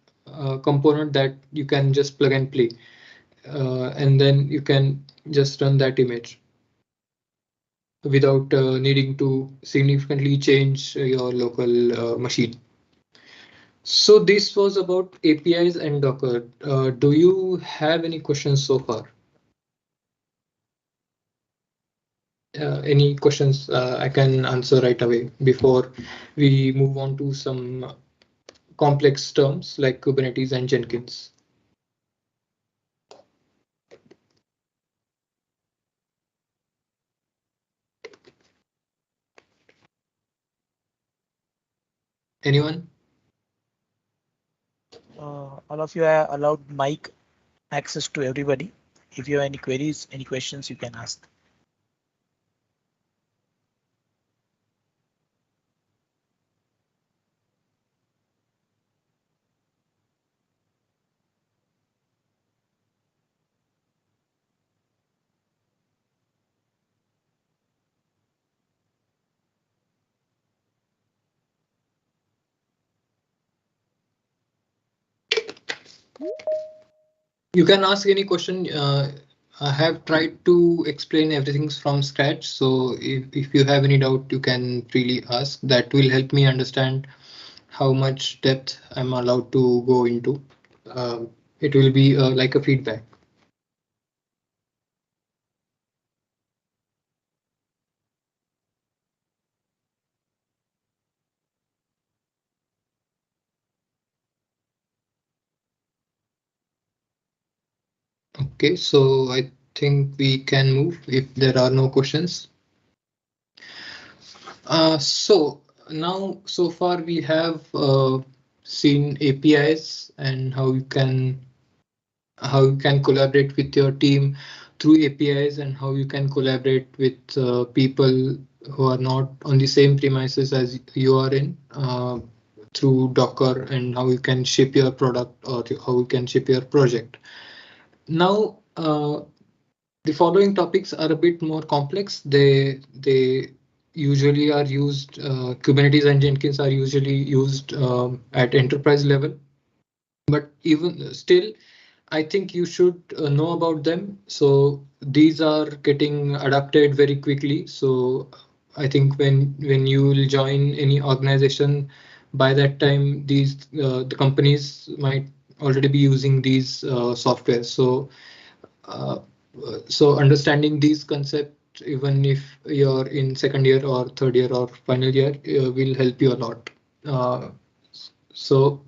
component that you can just plug and play, and then you can just run that image without needing to significantly change your local machine. So this was about APIs and Docker. Do you have any questions so far? Any questions I can answer right away before we move on to some complex terms like Kubernetes and Jenkins? Anyone? All of you are allowed mic access to everybody. If you have any queries, any questions, you can ask. You can ask any question. I have tried to explain everything from scratch, so if you have any doubt, you can freely ask. That will help me understand how much depth I'm allowed to go into. It will be like a feedback. Okay, so I think we can move if there are no questions. So now, so far we have seen APIs and how you can collaborate with your team through APIs, and how you can collaborate with people who are not on the same premises as you are in. through Docker and how you can ship your product or how you can ship your project. Now, the following topics are a bit more complex. They usually are used, Kubernetes and Jenkins are usually used at enterprise level. But even still, I think you should know about them. So these are getting adapted very quickly. So I think when you will join any organization, by that time the companies might already be using these software. Uh, so understanding these concepts, even if you're in second year or third year or final year, will help you a lot. So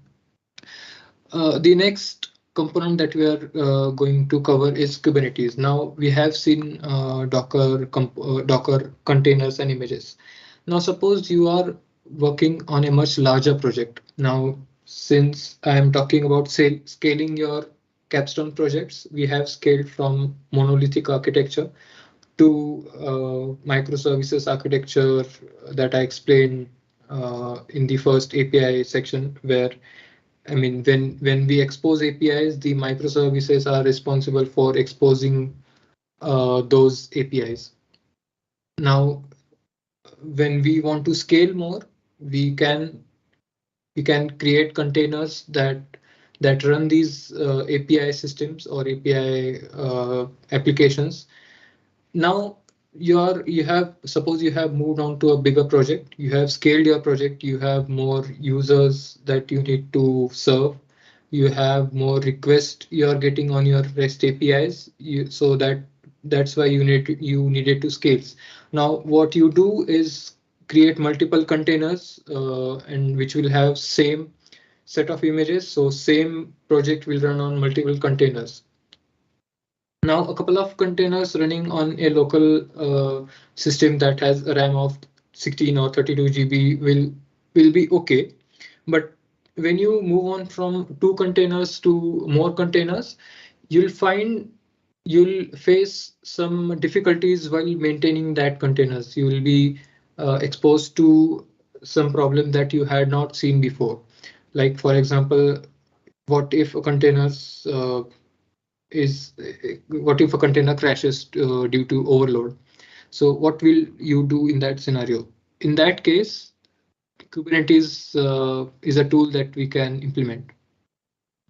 the next component that we are going to cover is Kubernetes. Now we have seen Docker containers and images. Now suppose you are working on a much larger project. Now, since I am talking about scaling your Capstone projects, we have scaled from monolithic architecture to microservices architecture that I explained in the first API section, where I mean, when we expose APIs, the microservices are responsible for exposing those APIs. Now, when we want to scale more, we can create containers that run these API systems or API applications. Now suppose you have moved on to a bigger project, you have scaled your project, you have more users that you need to serve, you have more requests you are getting on your REST APIs, so that's why you needed to scale. Now what you do is create multiple containers and which will have same set of images, so same project will run on multiple containers. Now, a couple of containers running on a local system that has a RAM of 16 or 32 GB will be okay. But when you move on from 2 containers to more containers, you'll face some difficulties while maintaining that containers. You will be exposed to some problem that you had not seen before. Like, for example, what if a containers what if a container crashes due to overload? So what will you do in that scenario? In that case, Kubernetes is a tool that we can implement.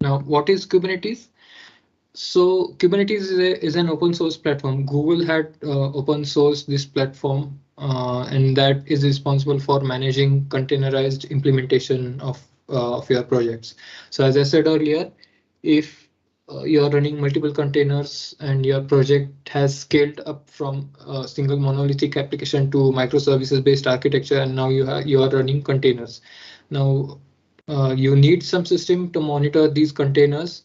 Now, what is Kubernetes? So Kubernetes is an open source platform. Google had open sourced this platform, and that is responsible for managing containerized implementation of your projects. So as I said earlier, if you're running multiple containers and your project has scaled up from a single monolithic application to microservices based architecture, and now you are running containers. Now you need some system to monitor these containers,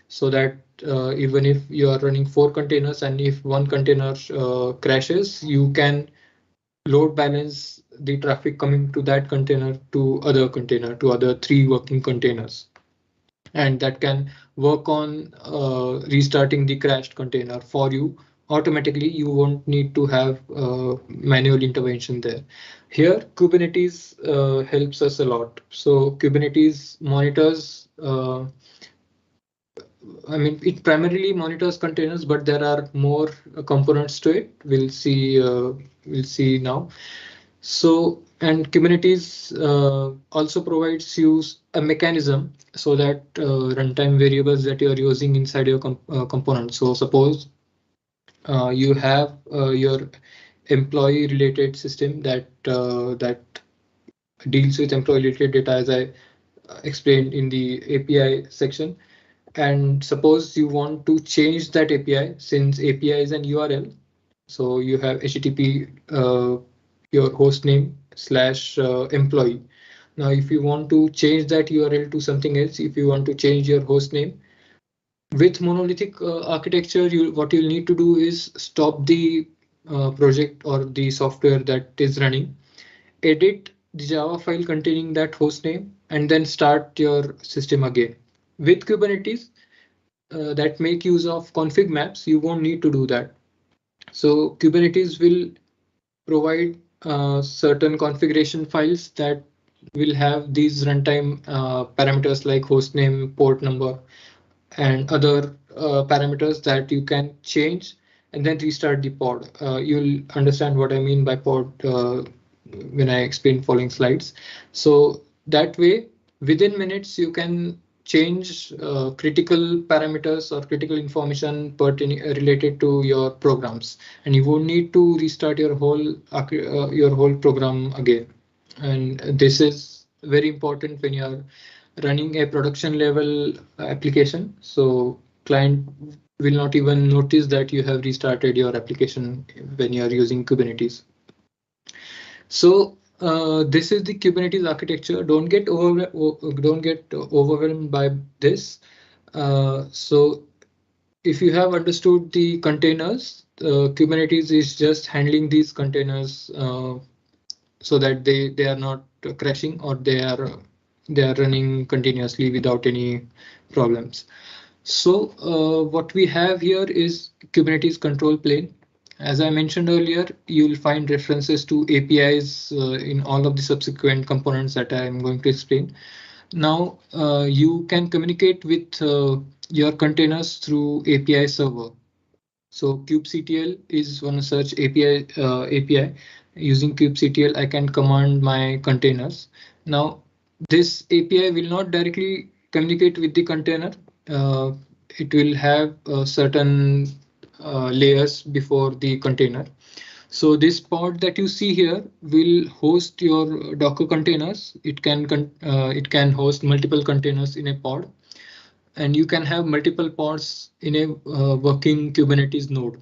so that even if you are running 4 containers and if one container crashes, you can load balance the traffic coming to that container to other 3 working containers. And that can work on restarting the crashed container for you automatically. You won't need to have manual intervention there. Here, Kubernetes helps us a lot. So Kubernetes monitors it primarily monitors containers, but there are more components to it. We'll see now. So, and Kubernetes also provides you a mechanism so that runtime variables that you're using inside your component. So suppose you have your employee related system that deals with employee related data, as I explained in the API section. And suppose you want to change that API, since API is an URL. So you have HTTP, your host name / employee. Now, if you want to change that URL to something else, if you want to change your host name with monolithic architecture, what you'll need to do is stop the project or the software that is running, edit the Java file containing that host name, and then start your system again. With Kubernetes, that make use of config maps, you won't need to do that. So Kubernetes will provide certain configuration files that will have these runtime parameters like hostname, port number, and other parameters that you can change and then restart the pod. You'll understand what I mean by pod when I explain following slides. So that way, within minutes, you can change critical parameters or critical information related to your programs, and you won't need to restart your whole program again. And this is very important when you're running a production level application. So client will not even notice that you have restarted your application when you are using Kubernetes. So this is the Kubernetes architecture. Don't get overwhelmed by this. So if you have understood the containers, Kubernetes is just handling these containers so that they are not crashing, or they are running continuously without any problems. So what we have here is Kubernetes control plane. As I mentioned earlier, you'll find references to APIs in all of the subsequent components that I am going to explain. Now you can communicate with your containers through API server. So kubectl is one such API. Using kubectl, I can command my containers. Now, this API will not directly communicate with the container. It will have certain layers before the container. So this pod that you see here will host your Docker containers. It can host multiple containers in a pod, and you can have multiple pods in a working Kubernetes node.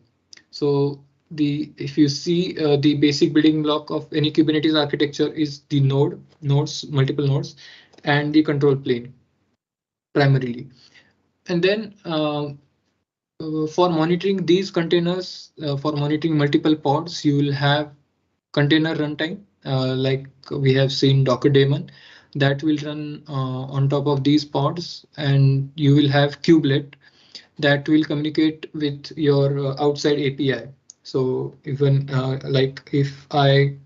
So if you see the basic building block of any Kubernetes architecture is the multiple nodes, and the control plane primarily. And then for monitoring these containers, for monitoring multiple pods, you will have container runtime, like we have seen Docker daemon, that will run on top of these pods, and you will have kubelet that will communicate with your outside API. So even like if I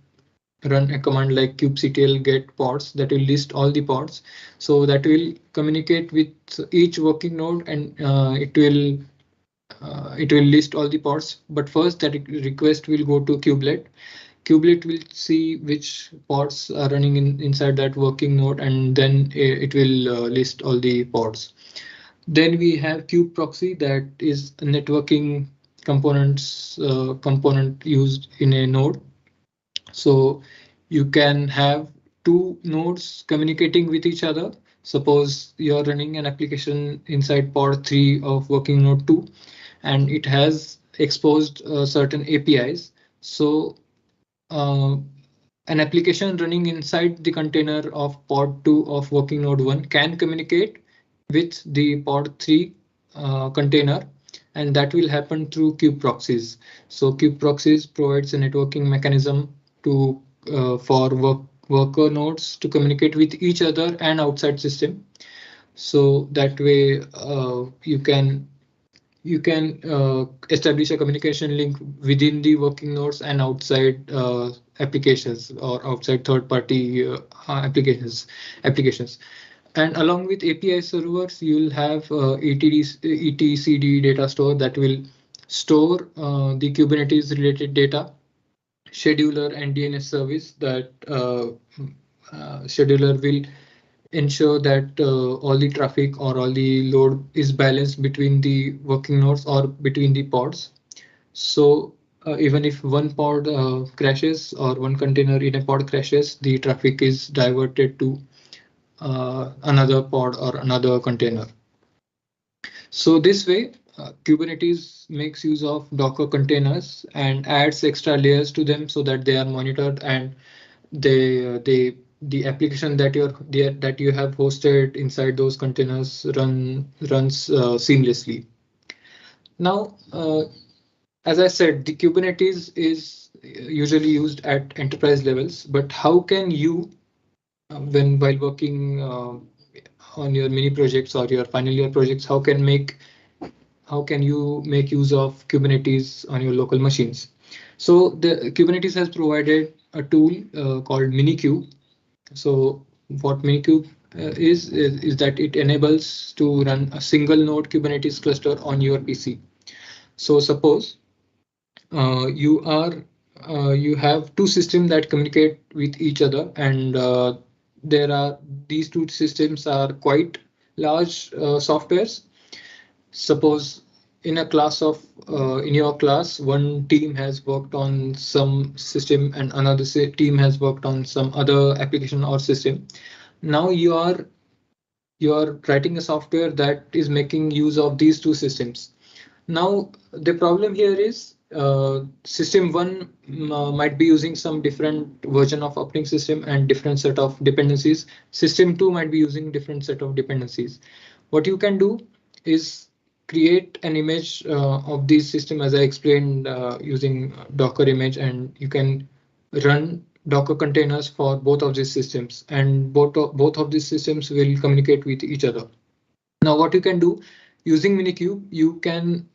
run a command like kubectl get pods, that will list all the pods. So that will communicate with each working node, and it will list all the pods. But first, that request will go to kubelet. Kubelet will see which pods are running inside that working node, and then it will list all the pods. Then we have kube proxy, that is a networking component used in a node. So you can have two nodes communicating with each other. Suppose you're running an application inside pod 3 of working node 2, and it has exposed certain APIs. So an application running inside the container of pod 2 of working node 1 can communicate with the pod 3 container, and that will happen through kube proxies. So kube proxies provides a networking mechanism to for worker nodes to communicate with each other and outside system. So that way you can establish a communication link within the working nodes and outside applications or outside third-party applications. And along with API servers, you'll have etcd data store that will store the Kubernetes related data, scheduler and DNS service. That scheduler will ensure that all the traffic or all the load is balanced between the working nodes or between the pods. So even if one pod crashes or one container in a pod crashes, the traffic is diverted to another pod or another container. So this way, Kubernetes makes use of Docker containers and adds extra layers to them so that they are monitored, and the application that you have hosted inside those containers runs seamlessly. Now, as I said, the Kubernetes is usually used at enterprise levels, but how can you, while working on your mini projects or your final year projects, how can you make use of Kubernetes on your local machines? So the Kubernetes has provided a tool called Minikube. So what Minikube is that it enables to run a single node Kubernetes cluster on your PC. So suppose you have two systems that communicate with each other, and these two systems are quite large softwares. Suppose in a class of in your class, one team has worked on some system and another team has worked on some other application or system. Now you are writing a software that is making use of these two systems. Now, the problem here is system one might be using some different version of operating system and different set of dependencies. System two might be using different set of dependencies. What you can do is create an image of this system, as I explained, using Docker image, and you can run Docker containers for both of these systems, and both of these systems will communicate with each other. Now, what you can do using Minikube, you can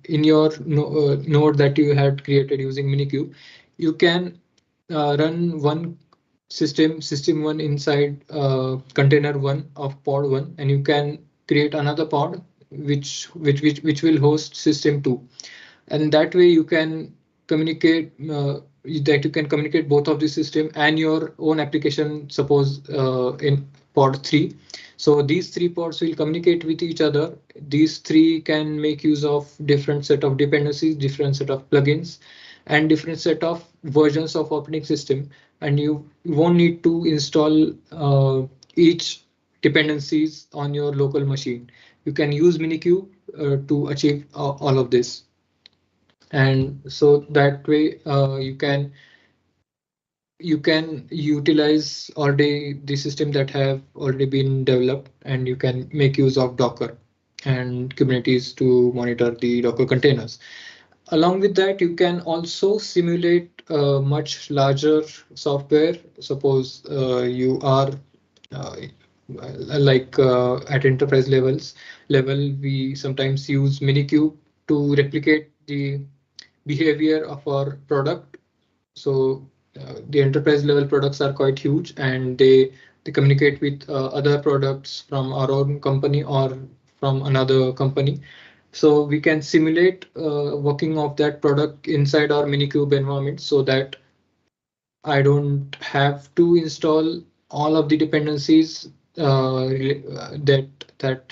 in your node that you had created using Minikube, you can run one system one inside container one of pod one, and you can create another pod which will host system two, and that way you can communicate both of the system and your own application, suppose in pod 3. So these three pods will communicate with each other. These three can make use of different set of dependencies, different set of plugins, and different set of versions of operating system, and you won't need to install each dependencies on your local machine. You can use Minikube to achieve all of this. And so that way you can utilize already the system that have already been developed, and you can make use of Docker and Kubernetes to monitor the Docker containers. Along with that, you can also simulate a much larger software. Suppose you are at enterprise level, we sometimes use Minikube to replicate the behavior of our product. So the enterprise level products are quite huge, and they communicate with other products from our own company or from another company. So we can simulate working of that product inside our Minikube environment, so that I don't have to install all of the dependencies that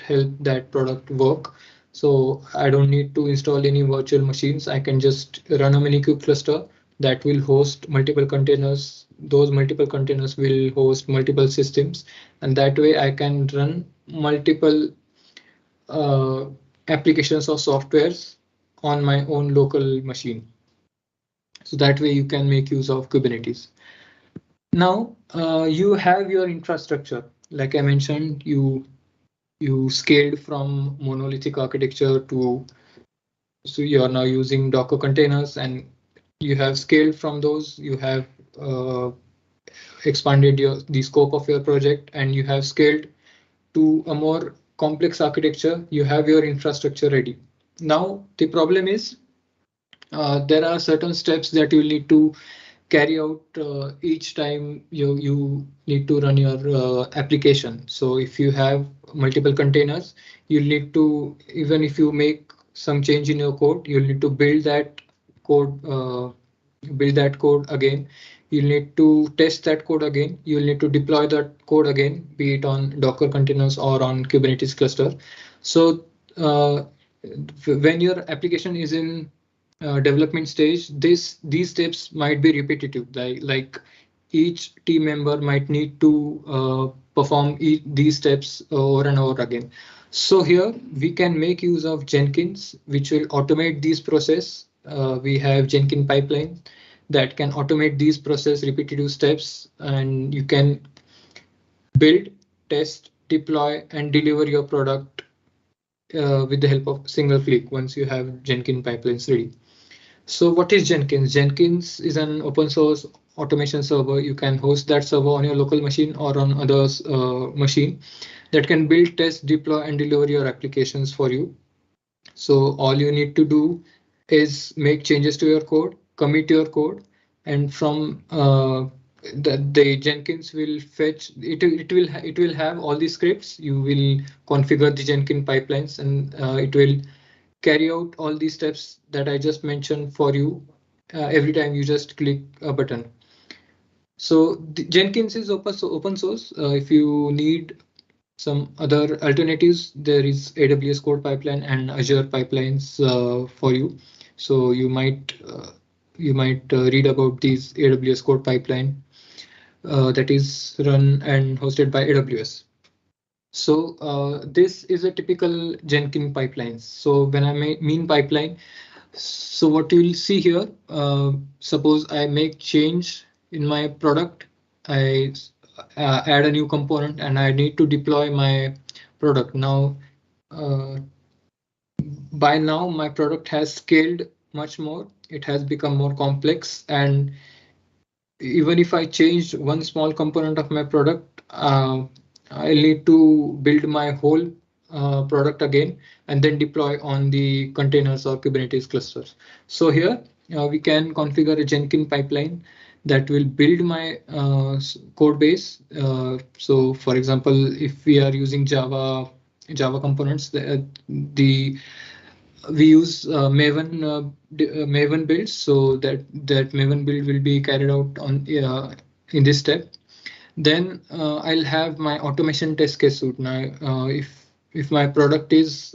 help that product work. So I don't need to install any virtual machines. I can just run a Minikube cluster that will host multiple containers. Those multiple containers will host multiple systems, and that way I can run multiple applications or softwares on my own local machine. So that way you can make use of Kubernetes. Now you have your infrastructure. Like I mentioned, you scaled from monolithic architecture to, so you are now using Docker containers, and you have scaled from those. You have expanded the scope of your project, and you have scaled to a more complex architecture. You have your infrastructure ready. Now the problem is there are certain steps that you need to carry out each time you need to run your application. So if you have multiple containers, you need to, even if you make some change in your code, you'll need to build that code again. You'll need to test that code again. You'll need to deploy that code again, be it on Docker containers or on Kubernetes cluster. So when your application is in development stage, these steps might be repetitive. Like each team member might need to perform these steps over and over again. So here we can make use of Jenkins, which will automate these process. We have Jenkins pipeline that can automate these process repetitive steps, and you can build, test, deploy, and deliver your product with the help of single click once you have Jenkins pipelines ready. So what is Jenkins? Jenkins is an open source automation server. You can host that server on your local machine or on others' machine that can build, test, deploy, and deliver your applications for you. So all you need to do is make changes to your code, commit your code, and from the Jenkins will fetch it. It will have all the scripts. You will configure the Jenkins pipelines, and it will carry out all these steps that I just mentioned for you every time you just click a button. So Jenkins is open source. If you need some other alternatives, there is AWS Code Pipeline and Azure pipelines for you. So you might read about these AWS Code Pipeline that is run and hosted by AWS. So this is a typical Jenkins pipeline. So when I mean pipeline, so what you will see here, suppose I make change in my product, I add a new component and I need to deploy my product. Now, by now my product has scaled much more. It has become more complex, and even if I change one small component of my product, I'll need to build my whole product again and then deploy on the containers or Kubernetes clusters. So here we can configure a Jenkins pipeline that will build my code base. So for example, if we are using Java components, we use Maven builds, so that Maven build will be carried out on in this step. Then I'll have my automation test case suite. Now, if my product is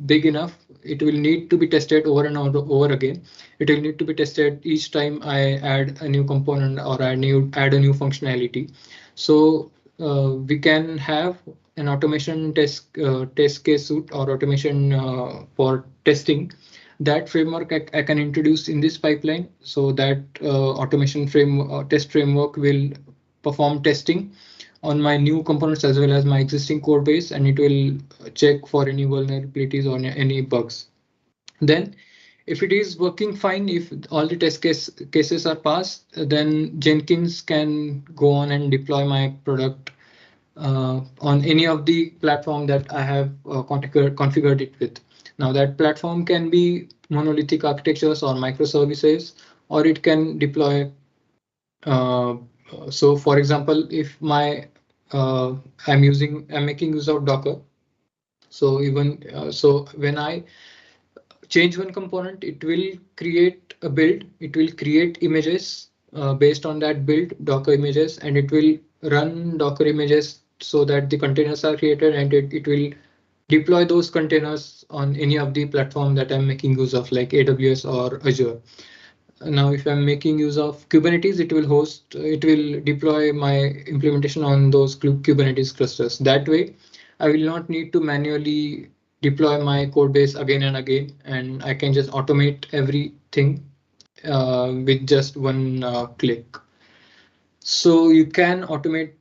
big enough, it will need to be tested over and over again. It will need to be tested each time I add a new component or add a new functionality. So we can have an automation test case suite or automation for testing. That framework I can introduce in this pipeline, so that automation test framework will perform testing on my new components as well as my existing code base, and it will check for any vulnerabilities or any bugs. Then if it is working fine, if all the test cases are passed, then Jenkins can go on and deploy my product on any of the platform that I have configured it with. Now that platform can be monolithic architectures or microservices, or it can deploy. So for example, if I'm making use of Docker. So when I change one component, it will create a build. It will create images based on that build, Docker images, and it will run Docker images so that the containers are created, and it will deploy those containers on any of the platform that I'm making use of, like AWS or Azure. Now, if I'm making use of Kubernetes, it will deploy my implementation on those Kubernetes clusters. That way, I will not need to manually deploy my code base again and again, and I can just automate everything with just one click. So you can automate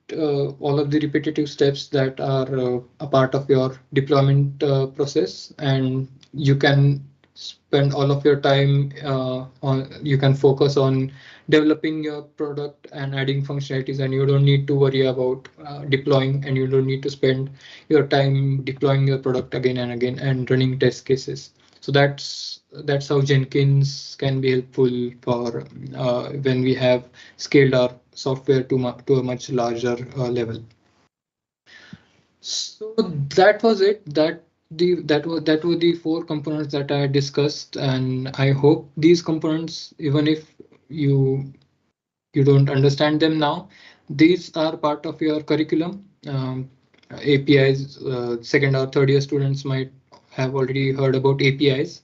all of the repetitive steps that are a part of your deployment process, and you can spend all of your time you can focus on developing your product and adding functionalities, and you don't need to worry about deploying, and you don't need to spend your time deploying your product again and again and running test cases. So that's how Jenkins can be helpful for when we have scaled our software to a much larger level. So that was it. That were the 4 components that I discussed, and I hope these components, even if you don't understand them now, these are part of your curriculum. APIs, second or third year students might have already heard about APIs,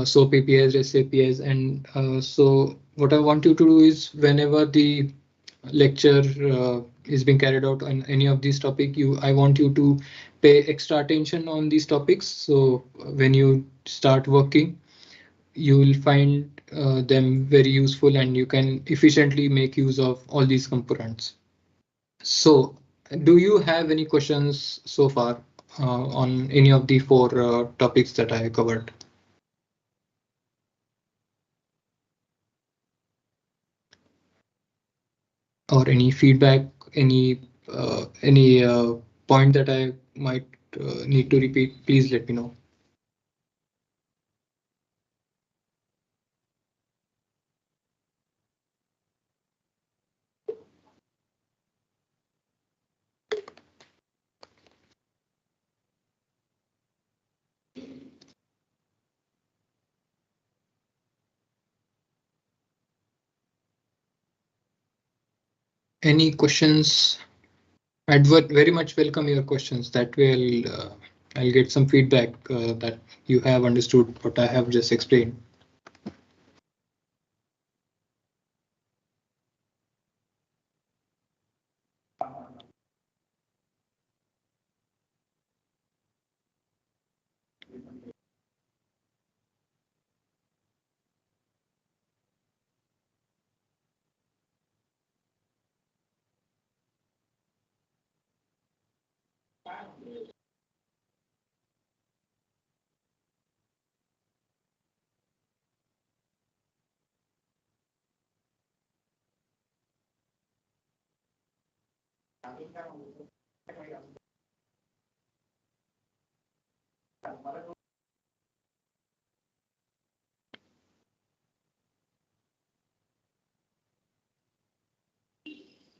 SOAP APIs, REST APIs, and so what I want you to do is, whenever the lecture is being carried out on any of these topics, I want you to pay extra attention on these topics. So when you start working, you will find them very useful, and you can efficiently make use of all these components. So do you have any questions so far on any of the 4 topics that I covered? Or any feedback, any point that I might need to repeat, please let me know. Any questions? I'd very much welcome your questions. That way I'll get some feedback that you have understood what I have just explained.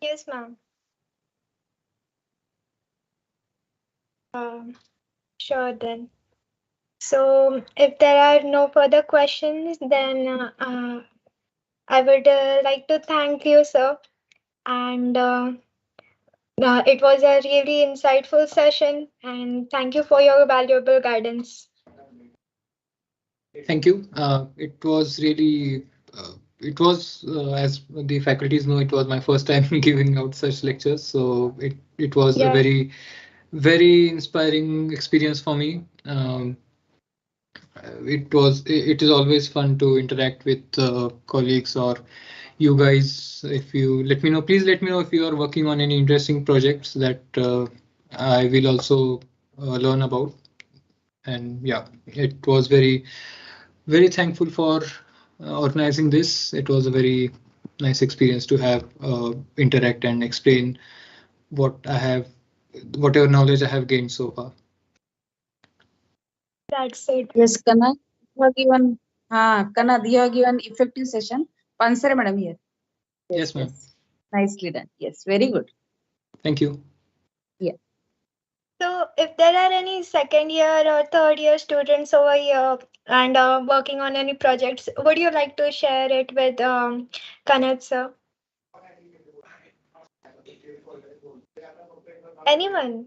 Yes, ma'am. Sure then. So if there are no further questions, then I would like to thank you, sir. And it was a really insightful session. And thank you for your valuable guidance. Thank you. It was really, as the faculties know, it was my first time giving out such lectures. So it was a Yeah. very inspiring experience for me. It is always fun to interact with colleagues or you guys. If you let me know, please let me know if you are working on any interesting projects that I will also learn about. And yeah, it was very thankful for organizing this. It was a very nice experience to have interact and explain whatever knowledge I have gained so far. That's it. Yes, Kanad, you have given, Kanad, you have given effective session. Pansare madam here. Yes, ma'am. Nicely done. Yes, very good. Thank you. So if there are any second year or third year students over here and working on any projects, would you like to share it with Kanad, sir? Anyone?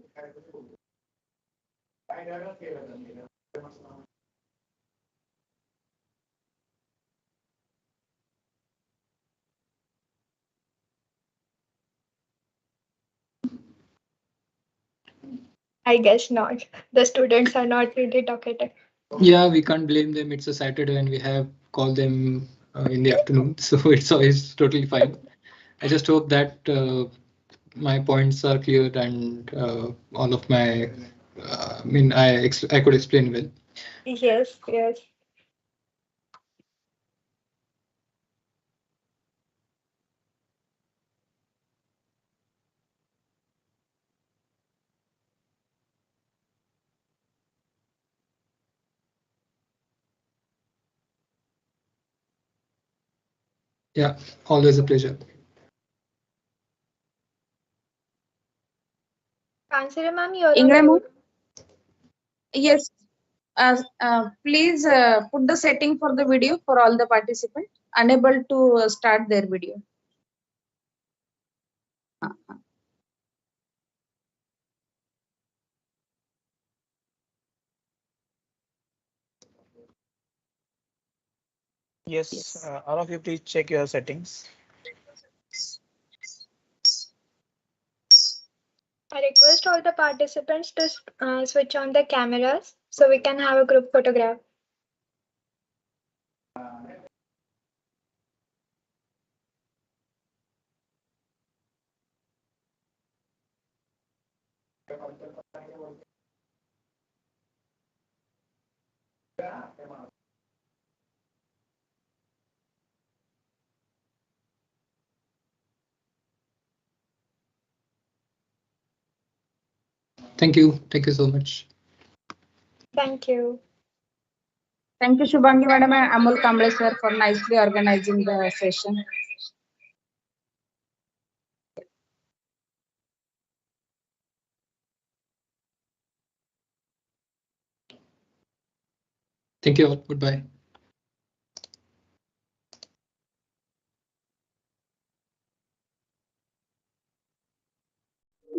I guess not. The students are not really talkative. Yeah, we can't blame them. It's a Saturday and we have called them in the afternoon, so it's totally fine. I just hope that my points are clear and all of my I mean I could explain well. Yes, yes. Yeah, always a pleasure. Answer, ma'am, you're on Ingram, mute. yes. Please put the setting for the video for all the participants unable to start their video. Yes, Yes. all of you please check your settings. I request all the participants to switch on the cameras so we can have a group photograph. Thank you. Thank you so much. Thank you. Thank you, Shubhangi madam and Amol Kamble sir for nicely organizing the session. Thank you all. Goodbye.